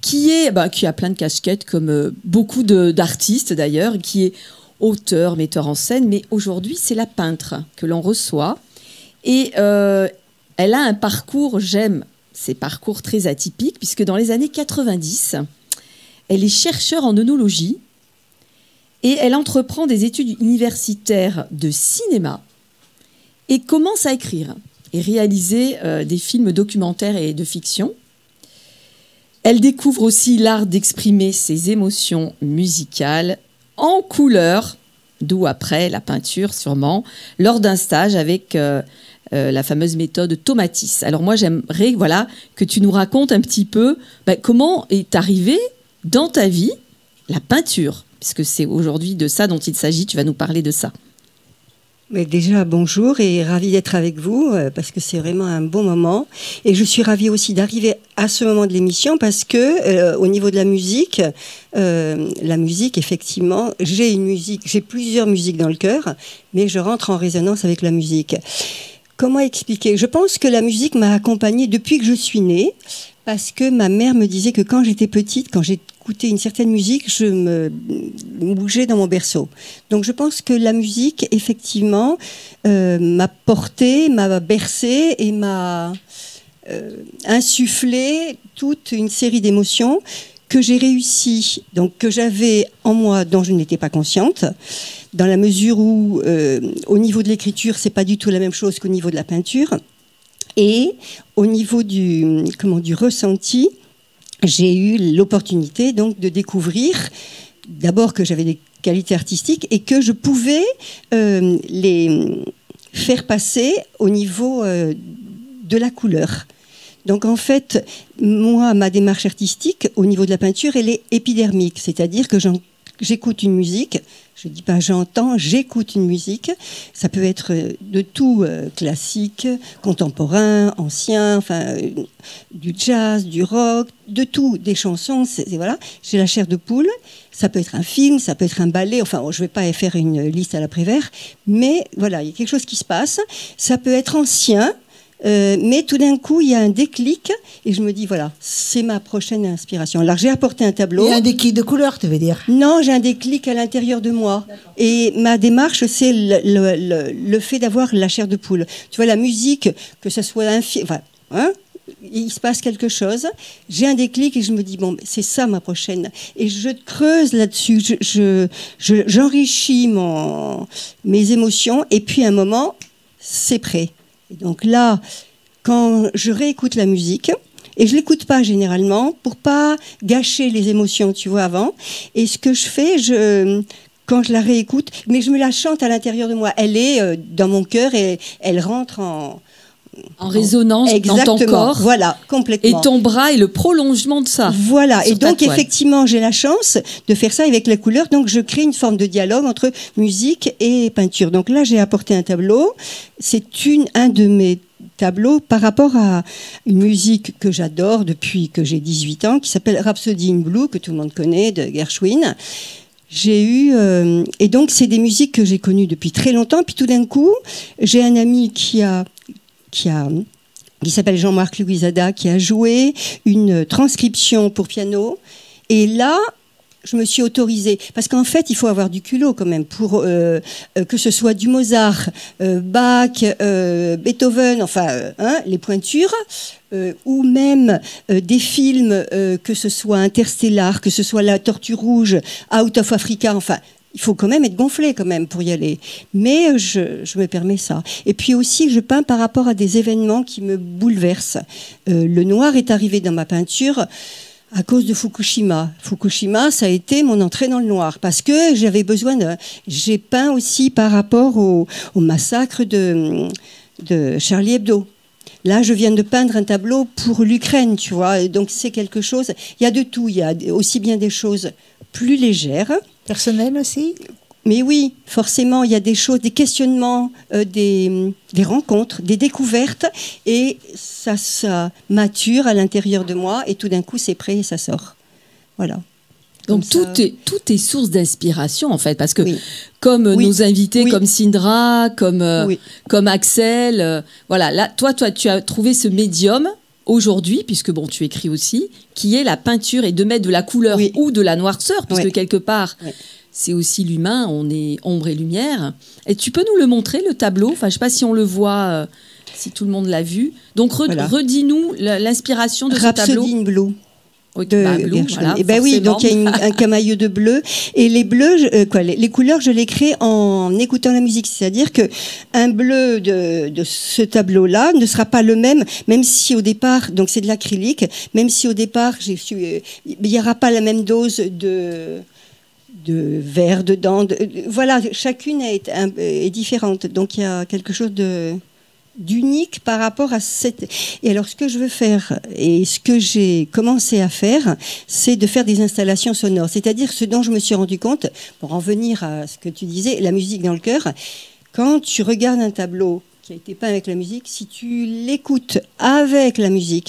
qui a plein de casquettes comme beaucoup d'artistes d'ailleurs, qui est auteur, metteur en scène, mais aujourd'hui c'est la peintre que l'on reçoit. Et elle a un parcours, j'aime ces parcours très atypiques, puisque dans les années 90, elle est chercheure en œnologie et elle entreprend des études universitaires de cinéma et commence à écrire et réaliser des films documentaires et de fiction. Elle découvre aussi l'art d'exprimer ses émotions musicales en couleur, d'où après la peinture sûrement, lors d'un stage avec la fameuse méthode Tomatis. Alors moi j'aimerais que tu nous racontes un petit peu comment est arrivée dans ta vie la peinture, puisque c'est aujourd'hui de ça dont il s'agit, tu vas nous parler de ça. Mais déjà, bonjour et ravie d'être avec vous parce que c'est vraiment un bon moment. Et je suis ravie aussi d'arriver à ce moment de l'émission parce que au niveau de la musique, effectivement, j'ai plusieurs musiques dans le cœur, mais je rentre en résonance avec la musique. Comment expliquer ? Je pense que la musique m'a accompagnée depuis que je suis née parce que ma mère me disait que quand j'étais petite, quand j'écoutais une certaine musique, je me bougeais dans mon berceau. Donc je pense que la musique, effectivement, m'a portée, m'a bercée et m'a insufflé toute une série d'émotions que j'ai réussi, donc que j'avais en moi, dont je n'étais pas consciente, dans la mesure où, au niveau de l'écriture, c'est pas du tout la même chose qu'au niveau de la peinture. Et au niveau du ressenti, j'ai eu l'opportunité donc de découvrir d'abord que j'avais des qualités artistiques et que je pouvais les faire passer au niveau de la couleur. Donc en fait, moi, ma démarche artistique au niveau de la peinture, elle est épidermique, c'est-à-dire que j'écoute une musique, je ne dis pas j'entends, j'écoute une musique. Ça peut être de tout, classique, contemporain, ancien, du jazz, du rock, de tout, des chansons, voilà. J'ai la chair de poule, ça peut être un film, ça peut être un ballet, je ne vais pas faire une liste à la Prévert, mais voilà, il y a quelque chose qui se passe. Ça peut être ancien, mais tout d'un coup, il y a un déclic et je me dis, voilà, c'est ma prochaine inspiration. Alors, j'ai apporté un tableau. Il y a un déclic de couleur, tu veux dire ? Non, j'ai un déclic à l'intérieur de moi. Et ma démarche, c'est le fait d'avoir la chair de poule. Tu vois, la musique, que ce soit un film... il se passe quelque chose, j'ai un déclic et je me dis, bon, c'est ça ma prochaine. Et je creuse là-dessus, j'enrichis mes émotions et puis à un moment, c'est prêt. Et donc là, quand je réécoute la musique, Et je l'écoute pas généralement pour pas gâcher les émotions, tu vois, avant. Et ce que je fais, quand je la réécoute, mais je me la chante à l'intérieur de moi. Elle est dans mon cœur et elle rentre en résonance exactement, dans ton corps. Voilà, complètement. Et ton bras est le prolongement de ça. Voilà, et donc toile. effectivement, j'ai la chance de faire ça avec la couleur, donc je crée une forme de dialogue entre musique et peinture. Donc là, j'ai apporté un tableau. C'est un de mes tableaux par rapport à une musique que j'adore depuis que j'ai 18 ans, qui s'appelle Rhapsody in Blue, que tout le monde connaît, de Gershwin. J'ai eu et donc c'est des musiques que j'ai connues depuis très longtemps. Puis tout d'un coup, j'ai un ami qui s'appelle Jean-Marc Louisada, qui a joué une transcription pour piano. Et là, je me suis autorisée. Parce qu'en fait, il faut avoir du culot quand même pour que ce soit du Mozart, Bach, Beethoven, enfin, les pointures, ou même des films, que ce soit Interstellar, que ce soit La Tortue Rouge, Out of Africa, enfin... Il faut quand même être gonflé quand même pour y aller. Mais je me permets ça. Et puis aussi, je peins par rapport à des événements qui me bouleversent. Le noir est arrivé dans ma peinture à cause de Fukushima. Fukushima, ça a été mon entrée dans le noir. Parce que j'avais besoin de... J'ai peint aussi par rapport au massacre de Charlie Hebdo. Là, je viens de peindre un tableau pour l'Ukraine, tu vois. Et donc, c'est quelque chose... Il y a de tout. Il y a aussi bien des choses plus légères. Personnel aussi? Mais oui, forcément, il y a des choses, des questionnements, des rencontres, des découvertes, et ça mature à l'intérieur de moi, et tout d'un coup, c'est prêt et ça sort. Voilà. Donc tout est source d'inspiration en fait, parce que oui. comme oui. nos invités, oui. comme Sindra, comme Axel, voilà, là, toi, tu as trouvé ce médium aujourd'hui, puisque bon, tu écris aussi, qui est la peinture et de mettre de la couleur oui. ou de la noirceur, puisque oui. quelque part, oui. c'est aussi l'humain, on est ombre et lumière. Et tu peux nous le montrer, le tableau? Enfin, je ne sais pas si on le voit, si tout le monde l'a vu. Donc, voilà. Redis-nous l'inspiration de ce tableau. Rhapsody in Blue. Blue, voilà, et ben oui, donc il y a un camailleux de bleu, et les bleus, les couleurs, je les crée en écoutant la musique, c'est-à-dire que un bleu de ce tableau-là ne sera pas le même si au départ, donc c'est de l'acrylique, même si au départ il n'y aura pas la même dose de vert dedans, voilà, chacune est différente, donc il y a quelque chose d'unique par rapport à cette... Et alors, ce que je veux faire, et ce que j'ai commencé à faire, c'est de faire des installations sonores. C'est-à-dire ce dont je me suis rendu compte, pour en venir à ce que tu disais, la musique dans le cœur, quand tu regardes un tableau qui a été peint avec la musique, si tu l'écoutes avec la musique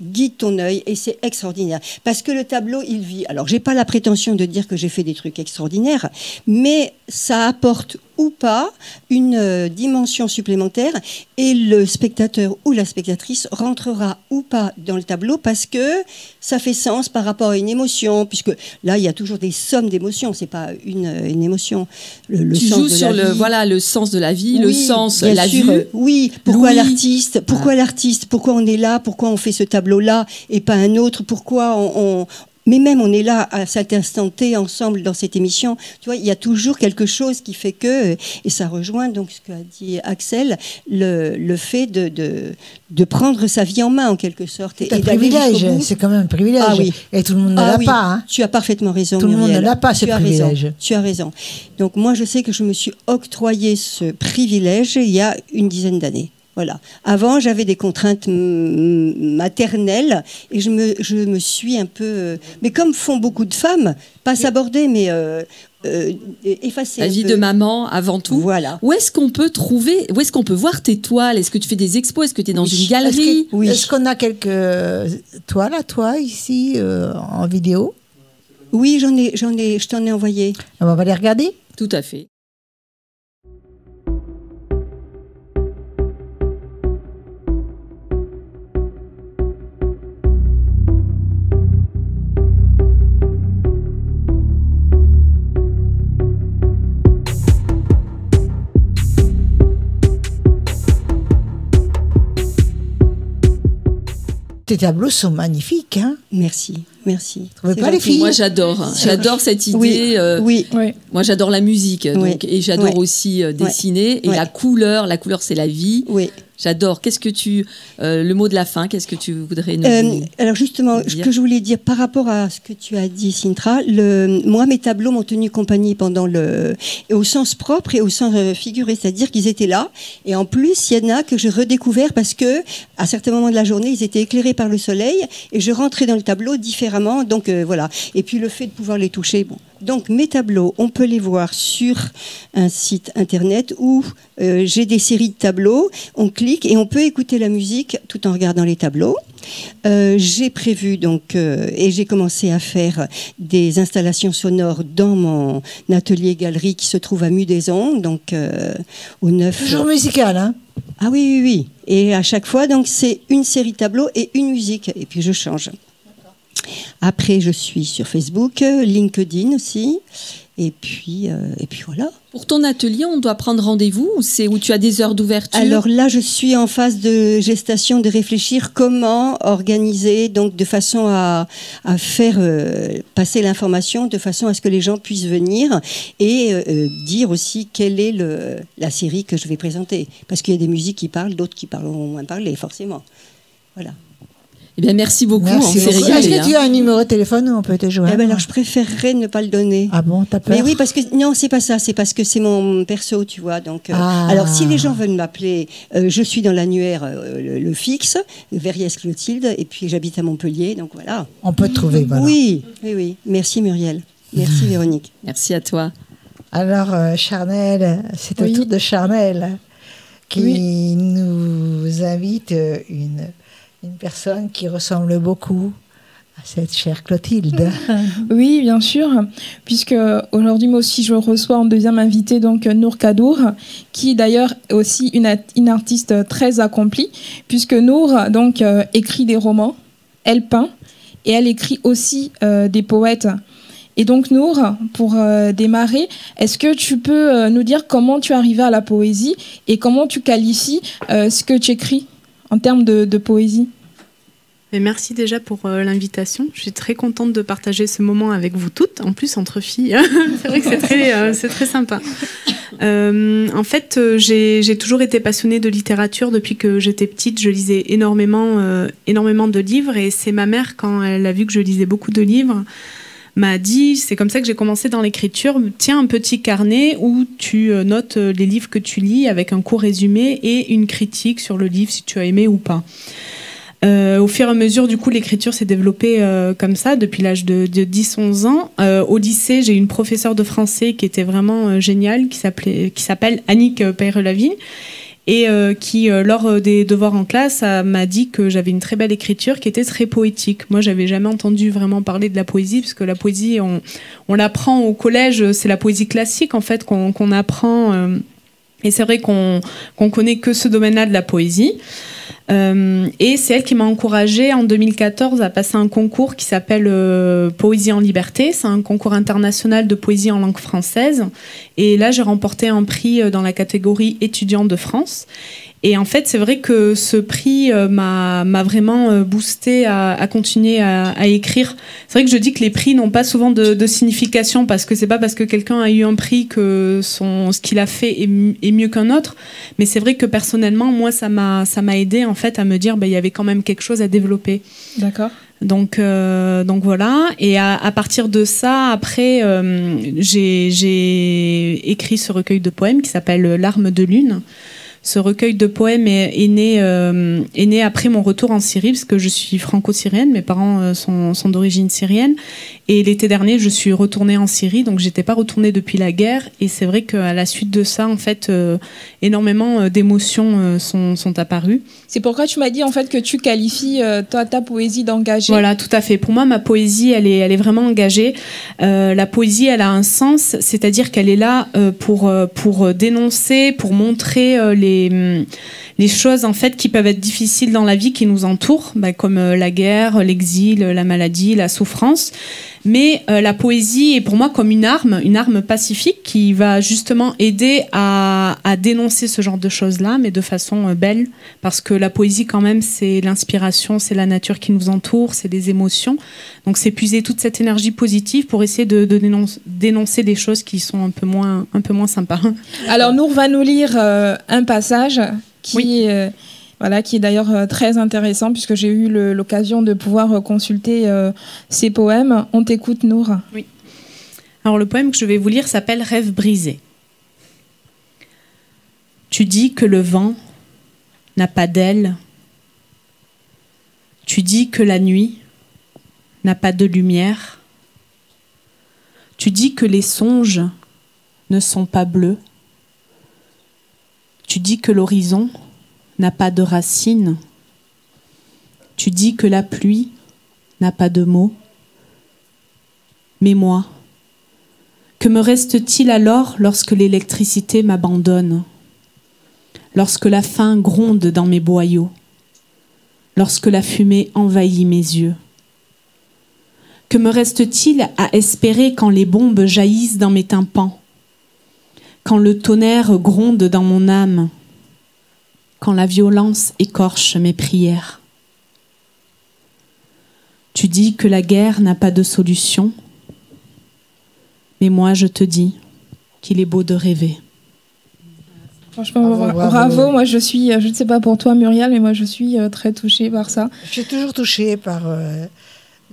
guide ton œil et c'est extraordinaire. Parce que le tableau, il vit. Alors, j'ai pas la prétention de dire que j'ai fait des trucs extraordinaires, mais ça apporte ou pas une dimension supplémentaire et le spectateur ou la spectatrice rentrera ou pas dans le tableau parce que ça fait sens par rapport à une émotion, puisque là, il y a toujours des sommes d'émotions, c'est pas une émotion. Le tu sens joues de sur la vie. le sens de la vie, Oui, le sens, bien la sûr, vue. Oui, pourquoi Louis. l'artiste, pourquoi on est là, pourquoi on fait ce tableau-là et pas un autre, pourquoi mais même on est là à cet instant T ensemble dans cette émission, tu vois, il y a toujours quelque chose qui fait que, et ça rejoint donc ce qu'a dit Axel, le fait de prendre sa vie en main en quelque sorte. C'est un privilège, c'est quand même un privilège. Ah, oui. Et tout le monde ne l'a pas. Hein. Tu as parfaitement raison, tout le monde Muriel. ne l'a pas, ce privilège. Tu as raison. Donc moi, je sais que je me suis octroyé ce privilège il y a une dizaine d'années. Voilà. Avant, j'avais des contraintes maternelles et je me suis un peu... mais comme font beaucoup de femmes, pas s'aborder, mais effacer. La vie de maman avant tout. Voilà. Où est-ce qu'on peut voir tes toiles? Est-ce que tu fais des expos? Est-ce que tu es dans une galerie? Est-ce qu'on a quelques toiles à toi ici en vidéo? Oui, je t'en ai envoyé. On va les regarder? Tout à fait. Tes tableaux sont magnifiques, hein? Merci. Merci. trouvez C'est pas, les gentil. filles? Moi, j'adore cette idée. Oui, oui. Oui. Moi, j'adore la musique, Oui. donc, et j'adore Ouais. aussi dessiner. Et Ouais. la couleur, c'est la vie. Oui. J'adore. Qu'est-ce que le mot de la fin, qu'est-ce que tu voudrais nous Alors justement, ce dire. que je voulais dire par rapport à ce que tu as dit, Sintra, moi, mes tableaux m'ont tenu compagnie pendant et au sens propre et au sens figuré, c'est-à-dire qu'ils étaient là. Et en plus, il y en a que j'ai redécouvert parce que, à certains moments de la journée, ils étaient éclairés par le soleil et je rentrais dans le tableau différemment. Donc voilà. Et puis le fait de pouvoir les toucher, bon. Donc mes tableaux, on peut les voir sur un site internet où j'ai des séries de tableaux. On clique et on peut écouter la musique tout en regardant les tableaux. J'ai prévu donc et j'ai commencé à faire des installations sonores dans mon atelier galerie qui se trouve à Mudaison, donc au 9. Toujours musical, hein? Ah oui, oui, oui. Et à chaque fois, donc c'est une série de tableaux et une musique. Et puis je change. Après, je suis sur Facebook, LinkedIn aussi. Et puis voilà. Pour ton atelier, on doit prendre rendez-vous ou c'est où tu as des heures d'ouverture? Alors là, je suis en phase de gestation, de réfléchir comment organiser, donc de façon à faire passer l'information, de façon à ce que les gens puissent venir et dire aussi quelle est la série que je vais présenter. Parce qu'il y a des musiques qui parlent, d'autres qui parleront moins parler, forcément. Voilà. Eh bien, merci beaucoup. Merci on s'est beaucoup. régalé, Est-ce que tu as un numéro de téléphone où on peut te joindre? Eh ben alors, je préférerais ne pas le donner. Ah bon, t'as peur? Mais oui, parce que non, c'est pas ça. C'est parce que c'est mon perso, tu vois. Donc, Ah. alors si les gens veulent m'appeler, je suis dans l'annuaire le fixe, Verriès Clotilde, et puis j'habite à Montpellier, donc voilà. On peut te trouver, voilà. Oui, oui, oui. Merci Muriel. Merci Véronique. Merci à toi. Alors, Charnel, c'est au Oui. tour de Charnel qui Oui. nous invite une personne qui ressemble beaucoup à cette chère Clotilde. Oui, bien sûr, puisque aujourd'hui, moi aussi, je reçois en deuxième invité donc Nour Kadour, qui d'ailleurs est aussi une artiste très accomplie, puisque Nour donc écrit des romans, elle peint et elle écrit aussi des poètes. Et donc Nour, pour démarrer, est-ce que tu peux nous dire comment tu es arrivée à la poésie et comment tu qualifies ce que tu écris en termes de poésie? Et merci déjà pour l'invitation. Je suis très contente de partager ce moment avec vous toutes, en plus entre filles. C'est vrai que c'est très sympa. En fait, j'ai toujours été passionnée de littérature depuis que j'étais petite. Je lisais énormément de livres et c'est ma mère, quand elle a vu que je lisais beaucoup de livres, m'a dit, c'est comme ça que j'ai commencé dans l'écriture, tiens un petit carnet où tu notes les livres que tu lis avec un court résumé et une critique sur le livre si tu as aimé ou pas. Au fur et à mesure, du coup, l'écriture s'est développée comme ça depuis l'âge de 10-11 ans. Au lycée, j'ai eu une professeure de français qui était vraiment géniale, qui s'appelle Annick Peyre-Lavigne, et qui, lors des devoirs en classe, m'a dit que j'avais une très belle écriture qui était très poétique. Moi, j'avais jamais entendu vraiment parler de la poésie, parce que la poésie, on l'apprend au collège, c'est la poésie classique, en fait, qu'on apprend. Et c'est vrai qu'on connaît que ce domaine-là de la poésie. Et c'est elle qui m'a encouragée en 2014 à passer un concours qui s'appelle Poésie en liberté. C'est un concours international de poésie en langue française. Et là, j'ai remporté un prix dans la catégorie étudiante de France. Et en fait, c'est vrai que ce prix m'a vraiment boosté à continuer à écrire. C'est vrai que je dis que les prix n'ont pas souvent de signification, parce que c'est pas parce que quelqu'un a eu un prix que ce qu'il a fait est mieux qu'un autre. Mais c'est vrai que personnellement, moi, ça m'a aidé en fait à me dire, il y avait quand même quelque chose à développer. D'accord. Donc voilà. Et à partir de ça, après, j'ai écrit ce recueil de poèmes qui s'appelle Larmes de lune. Ce recueil de poèmes est né après mon retour en Syrie, parce que je suis franco-syrienne, mes parents sont d'origine syrienne. Et l'été dernier, je suis retournée en Syrie, donc j'étais pas retournée depuis la guerre. Et c'est vrai qu'à la suite de ça, en fait, énormément d'émotions sont apparues. C'est pourquoi tu m'as dit en fait que tu qualifies ta poésie d'engagée. Voilà, tout à fait. Pour moi, ma poésie, elle est vraiment engagée. La poésie, elle a un sens, c'est-à-dire qu'elle est là pour dénoncer, pour montrer les choses en fait qui peuvent être difficiles dans la vie qui nous entourent, comme la guerre, l'exil, la maladie, la souffrance. Mais la poésie est pour moi comme une arme pacifique qui va justement aider à dénoncer ce genre de choses-là, mais de façon belle, parce que la poésie quand même, c'est l'inspiration, c'est la nature qui nous entoure, c'est des émotions. Donc c'est puiser toute cette énergie positive pour essayer de dénoncer des choses qui sont un peu moins sympas. Alors Nour va nous lire un passage qui est d'ailleurs très intéressant, puisque j'ai eu l'occasion de pouvoir consulter ses poèmes. On t'écoute, Nour. Oui. Alors le poème que je vais vous lire s'appelle « Rêve brisé ». Tu dis que le vent n'a pas d'ailes. Tu dis que la nuit n'a pas de lumière. Tu dis que les songes ne sont pas bleus. Tu dis que l'horizon n'a pas de racines. Tu dis que la pluie n'a pas de mots. Mais moi, que me reste-t-il alors lorsque l'électricité m'abandonne, lorsque la faim gronde dans mes boyaux, lorsque la fumée envahit mes yeux? Que me reste-t-il à espérer quand les bombes jaillissent dans mes tympans, quand le tonnerre gronde dans mon âme, quand la violence écorche mes prières? Tu dis que la guerre n'a pas de solution, mais moi je te dis qu'il est beau de rêver. Franchement, bravo. Moi, je ne sais pas pour toi, Muriel, mais moi, je suis très touchée par ça. Je suis toujours touchée par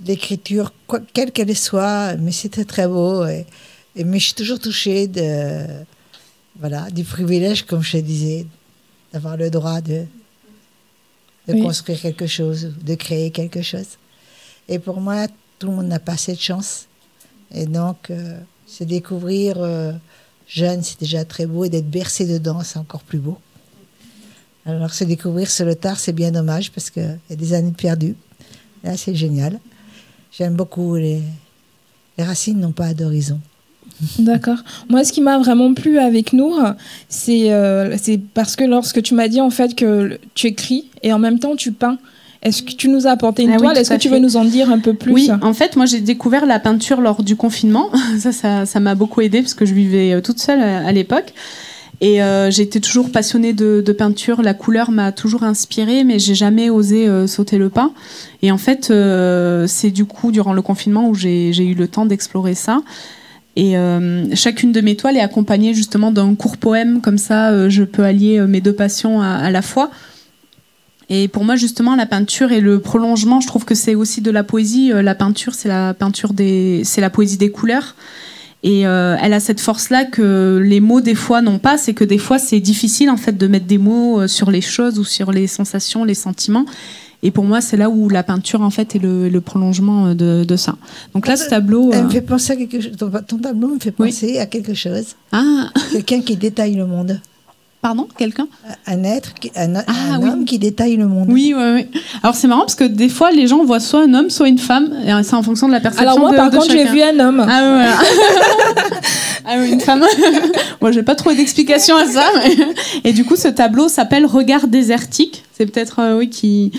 l'écriture, quelle qu'elle soit, mais c'était très beau. Mais je suis toujours touchée du privilège, comme je te disais, d'avoir le droit de construire quelque chose, de créer quelque chose. Et pour moi, tout le monde n'a pas cette chance. Et donc, se découvrir jeune, c'est déjà très beau. Et d'être bercé dedans, c'est encore plus beau. Alors, se découvrir sur le tard, c'est bien dommage parce qu'il y a des années perdues. Là, c'est génial. J'aime beaucoup. Les racines n'ont pas d'horizon. D'accord. Moi, ce qui m'a vraiment plu avec Nour, c'est parce que lorsque tu m'as dit en fait que tu écris et en même temps tu peins, est-ce que tu nous as apporté une toile? Est-ce que tu veux nous en dire un peu plus? Oui, en fait, moi j'ai découvert la peinture lors du confinement. Ça m'a beaucoup aidée parce que je vivais toute seule à l'époque. Et j'ai été toujours passionnée de peinture. La couleur m'a toujours inspirée, mais j'ai jamais osé sauter le pas. Et en fait, c'est du coup durant le confinement où j'ai eu le temps d'explorer ça. Et chacune de mes toiles est accompagnée justement d'un court poème. Comme ça, je peux allier mes deux passions à la fois. Et pour moi, justement, la peinture est le prolongement. Je trouve que c'est aussi de la poésie. La peinture, c'est la poésie des couleurs. Et elle a cette force-là que les mots, des fois, n'ont pas. C'est que des fois, c'est difficile, en fait, de mettre des mots sur les choses ou sur les sensations, les sentiments. Et pour moi, c'est là où la peinture, en fait, est le prolongement de ça. Donc là, ce tableau... Elle me fait penser à quelque chose. Ton tableau me fait penser à quelque chose. Ah. Quelqu'un qui détaille le monde. Pardon, quelqu'un? Un homme qui détaille le monde. Oui. Alors c'est marrant parce que des fois les gens voient soit un homme, soit une femme, et c'est en fonction de la perception. Alors moi, par contre, chacun. j'ai vu un homme. Ah oui, une femme. Moi, j'ai pas trouvé d'explication à ça. Et du coup, ce tableau s'appelle Regard désertique. C'est peut-être qui.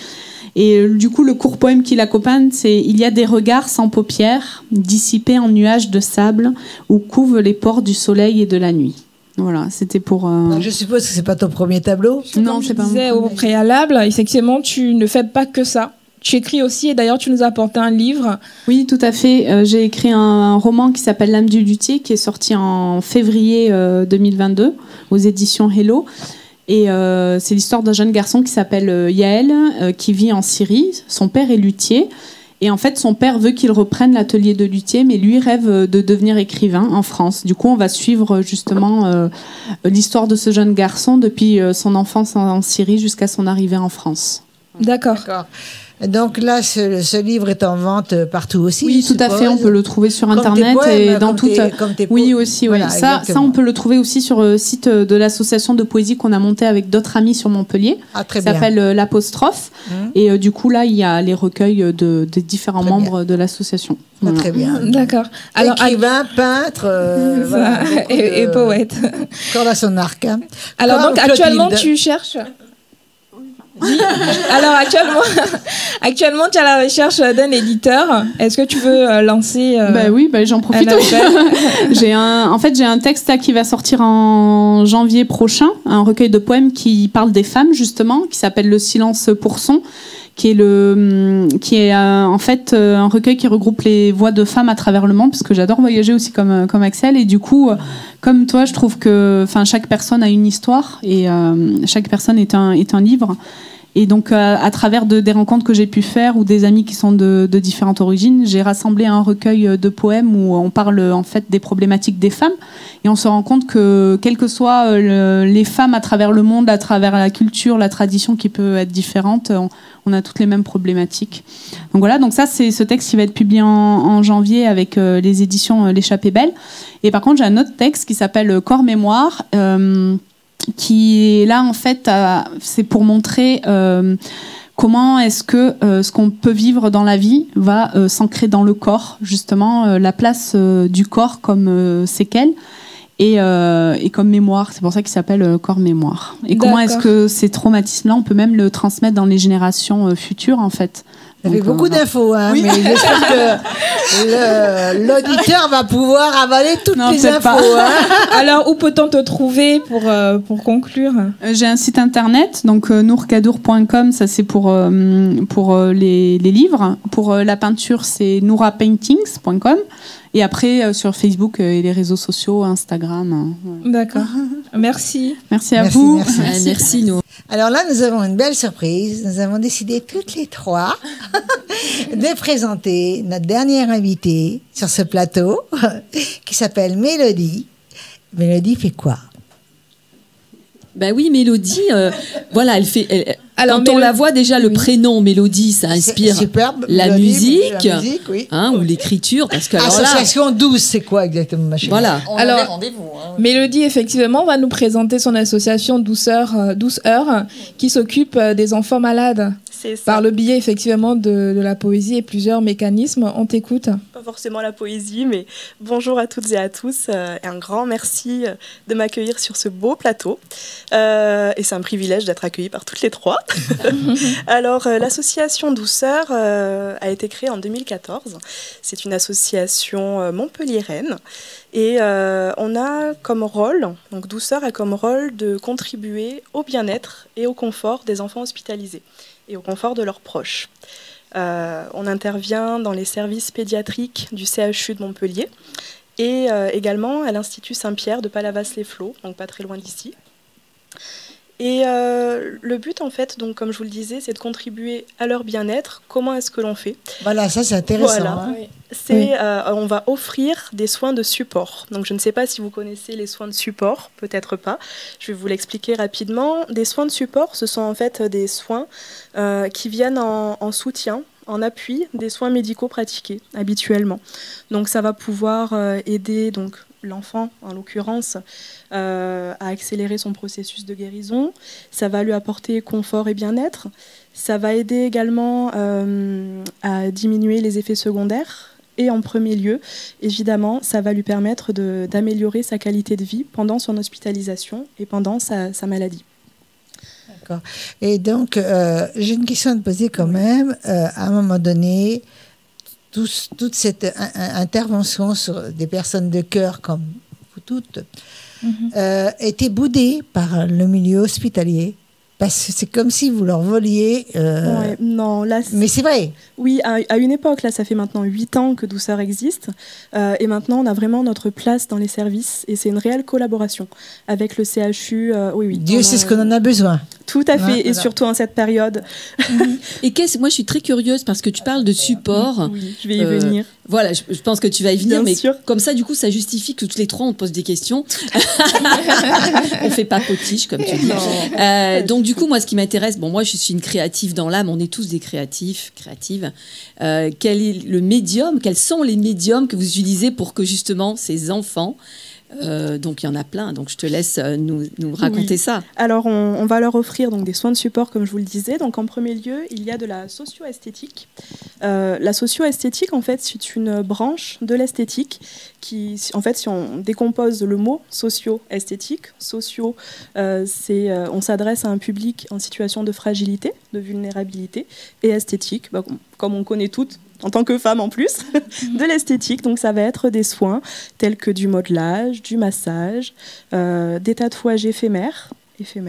Et du coup, le court poème qui l'accompagne, c'est « Il y a des regards sans paupières, dissipés en nuages de sable, où couvent les pores du soleil et de la nuit. » Voilà, c'était pour... Je suppose que c'est pas ton premier tableau. Non, c'est pas. Comme je disais au préalable, effectivement, tu ne fais pas que ça. Tu écris aussi, et d'ailleurs, tu nous as apporté un livre. Oui, tout à fait. J'ai écrit un roman qui s'appelle L'âme du luthier, qui est sorti en février 2022 aux éditions Hello. Et c'est l'histoire d'un jeune garçon qui s'appelle Yael, qui vit en Syrie. Son père est luthier. Et en fait, son père veut qu'il reprenne l'atelier de luthier, mais lui rêve de devenir écrivain en France. Du coup, on va suivre justement l'histoire de ce jeune garçon depuis son enfance en Syrie jusqu'à son arrivée en France. D'accord. Donc là, ce livre est en vente partout aussi. Oui, tout à fait. On peut le trouver sur Internet et dans toutes. Oui, aussi. Voilà, ça, on peut le trouver aussi sur le site de l'association de poésie qu'on a monté avec d'autres amis sur Montpellier. Ah, très bien. Ça s'appelle l'Apostrophe. Et du coup, là, il y a les recueils des différents membres de l'association. Voilà. Très bien. D'accord. Alors, écrivain, peintre, et poète. Corde à son arc. Hein. Alors, donc, actuellement, tu cherches. Alors actuellement, tu es à la recherche d'un éditeur. Est-ce que tu veux lancer Oui, j'en profite. J'ai un texte là, qui va sortir en janvier prochain, un recueil de poèmes qui parle des femmes justement, qui s'appelle Le silence pour son, qui est en fait un recueil qui regroupe les voix de femmes à travers le monde, parce que j'adore voyager aussi comme Axel, et du coup comme toi je trouve que chaque personne a une histoire et chaque personne est un livre. Et donc, à travers des rencontres que j'ai pu faire ou des amis qui sont de différentes origines, j'ai rassemblé un recueil de poèmes où on parle en fait des problématiques des femmes. Et on se rend compte que, quelles que soient les femmes à travers le monde, à travers la culture, la tradition qui peut être différente, on a toutes les mêmes problématiques. Donc voilà, donc ça, c'est ce texte qui va être publié en janvier avec les éditions L'Échappée Belle. Et par contre, j'ai un autre texte qui s'appelle Corps Mémoire, qui est là en fait c'est pour montrer comment est-ce que ce qu'on peut vivre dans la vie va s'ancrer dans le corps, justement la place du corps comme séquelle et comme mémoire. C'est pour ça qu'il s'appelle Corps Mémoire. Et comment est-ce que ces traumatismes-là, on peut même le transmettre dans les générations futures en fait. Ça fait beaucoup d'infos, hein, oui. Mais j'espère que l'auditeur va pouvoir avaler toutes les infos. Hein. Alors, où peut-on te trouver pour conclure? J'ai un site internet, donc nourkadour.com, ça c'est pour les livres. Pour la peinture, c'est nourapaintings.com. Et après, sur Facebook et les réseaux sociaux, Instagram. D'accord. Merci. Merci à vous. Merci, Nour. Alors là, nous avons une belle surprise. Nous avons décidé toutes les trois de présenter notre dernière invitée sur ce plateau qui s'appelle Mélodie. Mélodie fait quoi? Ben oui, Mélodie, voilà, elle fait. Alors, quand on la voit déjà, le prénom Mélodie, ça inspire superbe, la musique, oui. ou l'écriture, parce que Association 12, c'est quoi exactement, ma chérie? Voilà. On avait rendez-vous. Hein. Mélodie, effectivement, va nous présenter son association Douce Heure, qui s'occupe des enfants malades. C'est ça. Par le biais, effectivement, de la poésie et plusieurs mécanismes. On t'écoute. Pas forcément la poésie, mais bonjour à toutes et à tous. Et un grand merci de m'accueillir sur ce beau plateau. Et c'est un privilège d'être accueillie par toutes les trois. Alors, l'association Douce Heure a été créée en 2014. C'est une association montpelliéraine. Et on a comme rôle, donc Douce Heure a comme rôle de contribuer au bien-être et au confort des enfants hospitalisés et au confort de leurs proches. On intervient dans les services pédiatriques du CHU de Montpellier et également à l'Institut Saint-Pierre de Palavas-les-Flots, donc pas très loin d'ici. Et le but, en fait, donc, comme je vous le disais, c'est de contribuer à leur bien-être. Comment est-ce que l'on fait? Voilà, ça c'est intéressant. Voilà. Hein. Oui. On va offrir des soins de support. Donc, je ne sais pas si vous connaissez les soins de support, peut-être pas. Je vais vous l'expliquer rapidement. Des soins de support, ce sont en fait des soins qui viennent en soutien, en appui des soins médicaux pratiqués habituellement. Donc, ça va pouvoir aider donc l'enfant, en l'occurrence, à accélérer son processus de guérison. Ça va lui apporter confort et bien-être. Ça va aider également à diminuer les effets secondaires. Et en premier lieu, évidemment, ça va lui permettre d'améliorer sa qualité de vie pendant son hospitalisation et pendant sa maladie. D'accord. Et donc, j'ai une question à te poser quand même. À un moment donné, toute cette intervention sur des personnes de cœur comme vous toutes était boudée par le milieu hospitalier. Parce que c'est comme si vous leur voliez... Ouais, non, là, mais c'est vrai. Oui, à une époque, là, ça fait maintenant 8 ans que Douce Heure existe. Et maintenant, on a vraiment notre place dans les services. Et c'est une réelle collaboration avec le CHU. Oui. Dieu sait ce qu'on en a besoin. Tout à fait, Ouais, et voilà. surtout en cette période. Et moi, je suis très curieuse parce que tu parles de support. Oui, je vais y venir. Voilà, je pense que tu vas y venir, Bien mais sûr. comme ça, du coup, ça justifie que toutes les trois, on te pose des questions. On fait pas potiche, comme tu dis. Donc, du coup, moi, ce qui m'intéresse, moi, je suis une créative dans l'âme, on est tous des créatives. Quel est le médium, quels sont les médiums que vous utilisez pour que, justement, ces enfants Donc il y en a plein, donc je te laisse nous raconter ça. Alors on va leur offrir donc des soins de support comme je vous le disais. Donc en premier lieu, il y a de la socio-esthétique. La socio-esthétique en fait c'est une branche de l'esthétique qui en fait si on décompose le mot socio-esthétique, socio on s'adresse à un public en situation de fragilité, de vulnérabilité, et esthétique, comme on connaît toutes en tant que femme en plus, de l'esthétique. Donc ça va être des soins tels que du modelage, du massage, des tatouages éphémères. Tu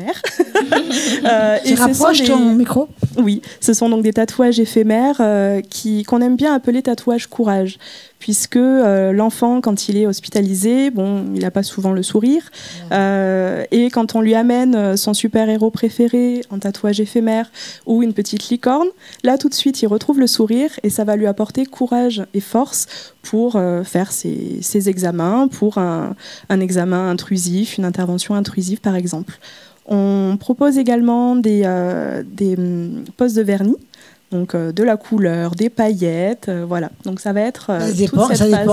rapproches ton micro ? Oui, ce sont donc des tatouages éphémères qu'on aime bien appeler tatouage courage, puisque l'enfant, quand il est hospitalisé, il n'a pas souvent le sourire, et quand on lui amène son super-héros préféré en tatouage éphémère ou une petite licorne, là tout de suite il retrouve le sourire et ça va lui apporter courage et force pour faire ses examens, pour un examen intrusif, une intervention intrusive par exemple. On propose également des poses de vernis, donc de la couleur, des paillettes, voilà. Donc ça va être ça dépend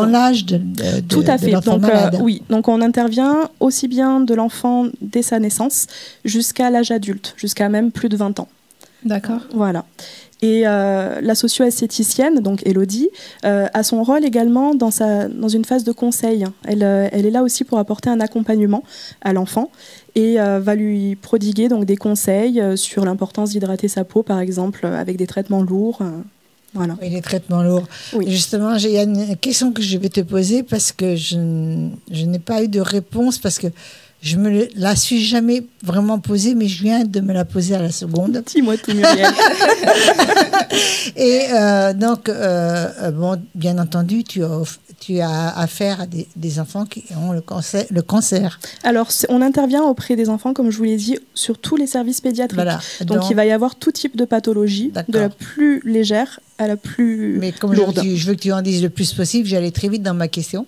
de l'âge de tout à fait. l'enfant Donc malade. oui, donc on intervient aussi bien de l'enfant dès sa naissance jusqu'à l'âge adulte, jusqu'à même plus de 20 ans. D'accord. Voilà. Et la socio-esthéticienne, donc Élodie, a son rôle également dans une phase de conseil. Elle est là aussi pour apporter un accompagnement à l'enfant et va lui prodiguer donc des conseils sur l'importance d'hydrater sa peau, par exemple, avec des traitements lourds. Voilà. Oui, les traitements lourds. Oui. Justement, il y a une question que je vais te poser parce que je n'ai pas eu de réponse parce que je me la suis jamais vraiment posée, mais je viens de me la poser à la seconde. Dis-moi tout, Muriel. Et donc, bien entendu, tu as affaire à des enfants qui ont le cancer. Alors, on intervient auprès des enfants, comme je vous l'ai dit, sur tous les services pédiatriques. Voilà. Donc, il va y avoir tout type de pathologie, de la plus légère à la plus Mais comme lourde. je veux que tu en dises le plus possible, j'allais très vite dans ma question.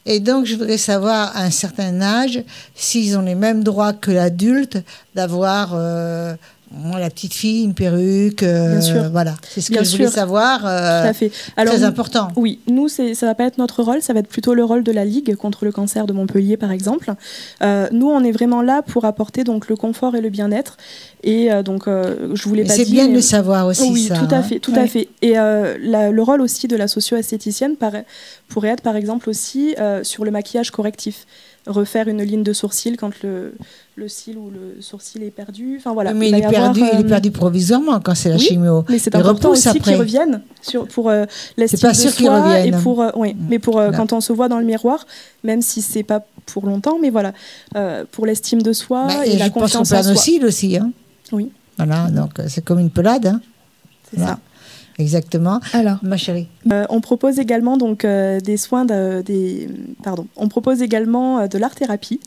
Et donc, je voudrais savoir, à un certain âge, s'ils ont les mêmes droits que l'adulte d'avoir, la petite fille, une perruque. Bien sûr. Voilà, c'est ce Bien que je voulais sûr. savoir. Tout à fait. Alors, très important. Oui, nous, ça ne va pas être notre rôle, ça va être plutôt le rôle de la Ligue contre le cancer de Montpellier, par exemple. Nous, on est vraiment là pour apporter donc, le confort et le bien-être. Et je voulais pas dire. C'est bien de le savoir aussi, oui, ça. Tout à fait, tout à fait. Et le rôle aussi de la socio-esthéticienne pourrait être, par exemple, aussi sur le maquillage correctif. Refaire une ligne de sourcil quand le cil ou le sourcil est perdu. Enfin, voilà. Mais il est perdu provisoirement quand c'est la chimio. Mais c'est il important aussi après. qu'ils reviennent pour l'estime c'est pas de sûr soi qu'ils reviennent. et mais pour quand on se voit dans le miroir, même si c'est pas pour longtemps, mais voilà, pour l'estime de soi et la confiance en soi. Je pense qu'on perd nos cils aussi. Hein. Oui. Voilà, donc c'est comme une pelade. Hein. C'est voilà. ça. Exactement. Alors, ma chérie. On propose également donc des soins on propose également de l'art-thérapie.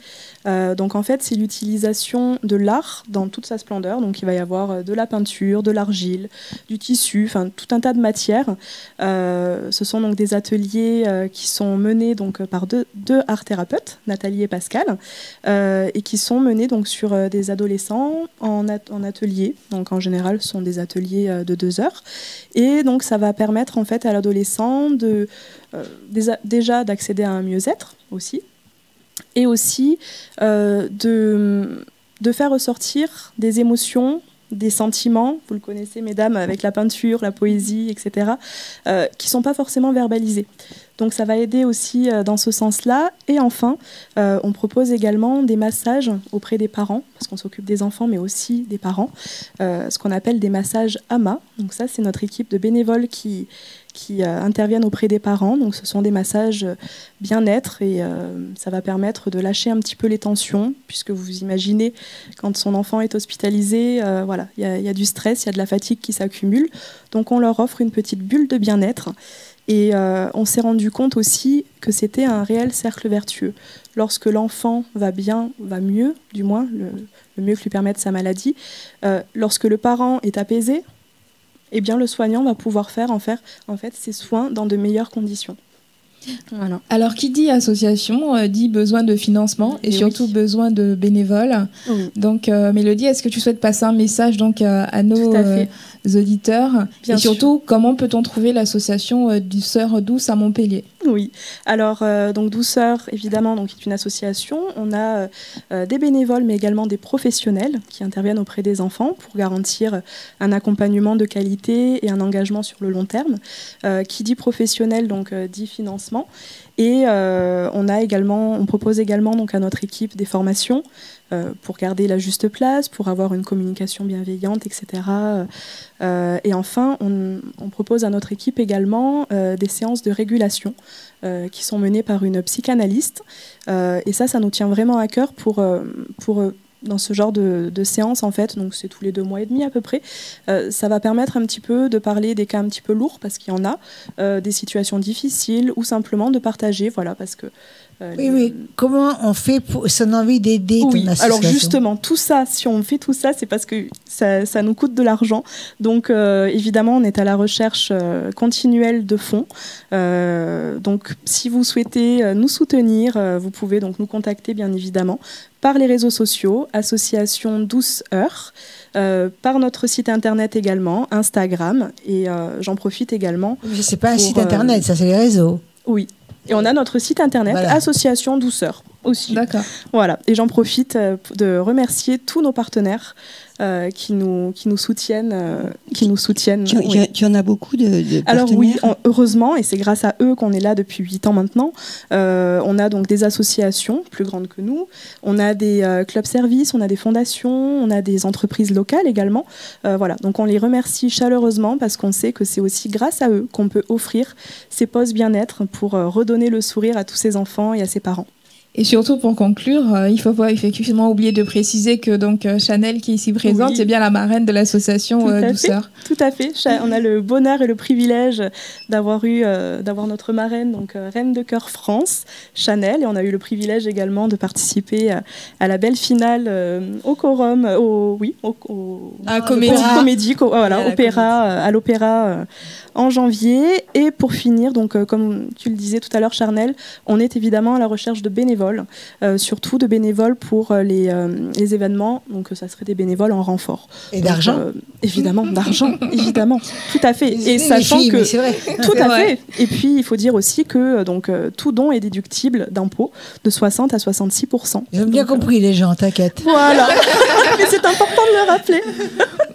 Donc en fait, c'est l'utilisation de l'art dans toute sa splendeur. Donc il va y avoir de la peinture, de l'argile, du tissu, enfin tout un tas de matières. Ce sont donc des ateliers qui sont menés donc par deux art-thérapeutes, Nathalie et Pascal, et qui sont menés donc sur des adolescents en atelier. Donc en général, ce sont des ateliers de 2 heures. Et donc ça va permettre en fait à l'adolescent déjà d'accéder à un mieux-être aussi, et aussi de faire ressortir des émotions, des sentiments, vous le connaissez mesdames, avec la peinture, la poésie, etc., qui ne sont pas forcément verbalisés. Donc ça va aider aussi dans ce sens-là. Et enfin, on propose également des massages auprès des parents, parce qu'on s'occupe des enfants, mais aussi des parents, ce qu'on appelle des massages AMA. Donc ça, c'est notre équipe de bénévoles qui interviennent auprès des parents. Donc ce sont des massages bien-être et ça va permettre de lâcher un petit peu les tensions, puisque vous imaginez, quand son enfant est hospitalisé, voilà, il y a du stress, il y a de la fatigue qui s'accumule. Donc on leur offre une petite bulle de bien-être. Et on s'est rendu compte aussi que c'était un réel cercle vertueux. Lorsque l'enfant va bien, va mieux, du moins, le mieux que lui permette sa maladie, lorsque le parent est apaisé, eh bien, le soignant va pouvoir faire en fait ses soins dans de meilleures conditions. Voilà. Alors, qui dit association dit besoin de financement et surtout besoin de bénévoles. Oui. Donc, Mélodie, est-ce que tu souhaites passer un message donc, à nos auditeurs? Bien et surtout, comment peut-on trouver l'association du Sœurs Douces à Montpellier? Oui. Alors, donc Douceur, évidemment, donc, est une association. On a des bénévoles, mais également des professionnels qui interviennent auprès des enfants pour garantir un accompagnement de qualité et un engagement sur le long terme. Qui dit professionnel, donc dit financement. Et on propose également donc, à notre équipe des formations pour garder la juste place, pour avoir une communication bienveillante, etc. Et enfin, on propose à notre équipe également des séances de régulation qui sont menées par une psychanalyste. Et ça nous tient vraiment à cœur pour dans ce genre de séance, en fait, donc c'est tous les 2 mois et demi à peu près, ça va permettre un petit peu de parler des cas un petit peu lourds, parce qu'il y en a, des situations difficiles, ou simplement de partager, voilà, parce que... Oui, mais comment on fait pour son envie d'aider ton association? Alors justement, tout ça, si on fait tout ça, c'est parce que ça nous coûte de l'argent. Donc évidemment, on est à la recherche continuelle de fonds. Donc si vous souhaitez nous soutenir, vous pouvez donc nous contacter bien évidemment par les réseaux sociaux, association Douceur, par notre site internet également, Instagram, et j'en profite également. C'est pas un site internet, ça c'est les réseaux. Oui. Et on a notre site internet, voilà. Association Douceur aussi. D'accord. Voilà. Et j'en profite de remercier tous nos partenaires qui nous soutiennent. Tu en as beaucoup de partenaires? Alors oui, heureusement, et c'est grâce à eux qu'on est là depuis 8 ans maintenant. On a donc des associations plus grandes que nous, on a des clubs services, on a des fondations, on a des entreprises locales également. Voilà, donc on les remercie chaleureusement parce qu'on sait que c'est aussi grâce à eux qu'on peut offrir ces postes bien-être pour redonner le sourire à tous ces enfants et à ces parents. Et surtout, pour conclure, il ne faut pas effectivement oublier de préciser que donc, Chanel, qui est ici présente, c'est bien la marraine de l'association Douceur. Tout à fait. On a le bonheur et le privilège d'avoir notre marraine, donc Reine de Cœur France, Chanel. Et on a eu le privilège également de participer à la belle finale au Corum, à l'Opéra en janvier. Et pour finir, donc, comme tu le disais tout à l'heure, Charnel, on est évidemment à la recherche de bénévoles, surtout de bénévoles pour les événements. Donc, ça serait des bénévoles en renfort. Et d'argent évidemment, d'argent, évidemment. Tout à fait. Et sachant que... C'est vrai. Tout à fait. Et puis, il faut dire aussi que donc, tout don est déductible d'impôts de 60 à 66%. Ils ont bien compris, les gens, t'inquiète. Voilà. Mais c'est important de le rappeler.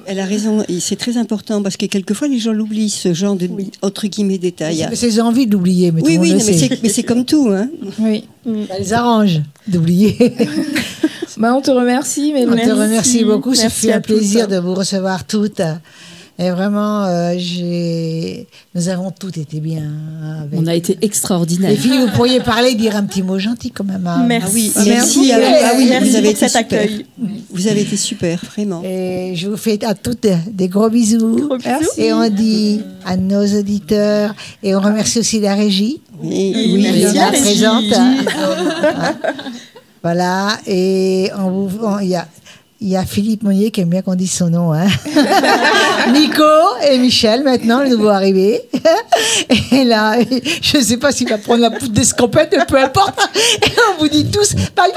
Elle a raison, et c'est très important parce que quelquefois les gens l'oublient, ce genre de entre guillemets détails. C'est envie de l'oublier, mais tout le monde le sait. Mais c'est comme tout, hein. Oui. Ça les arrange d'oublier. On te remercie. On te remercie beaucoup. Ça fait un plaisir de vous recevoir toutes. Et vraiment, nous avons toutes été bien. On a été extraordinaires. Les filles, vous pourriez parler, dire un petit mot gentil quand même. Hein. Merci. Merci. Vous avez été cet accueil. Vous avez été super, vraiment. Et je vous fais à toutes des gros bisous. Merci. Et on dit à nos auditeurs, et on remercie aussi la régie. Oui, merci la présente. Voilà. Et il y a Philippe Monnier qui aime bien qu'on dise son nom. Hein. Nico et Michel, maintenant, le nouveau arrivé. Et là, je ne sais pas s'il va prendre la poudre d'escampette, mais peu importe. Et on vous dit tous bye bye.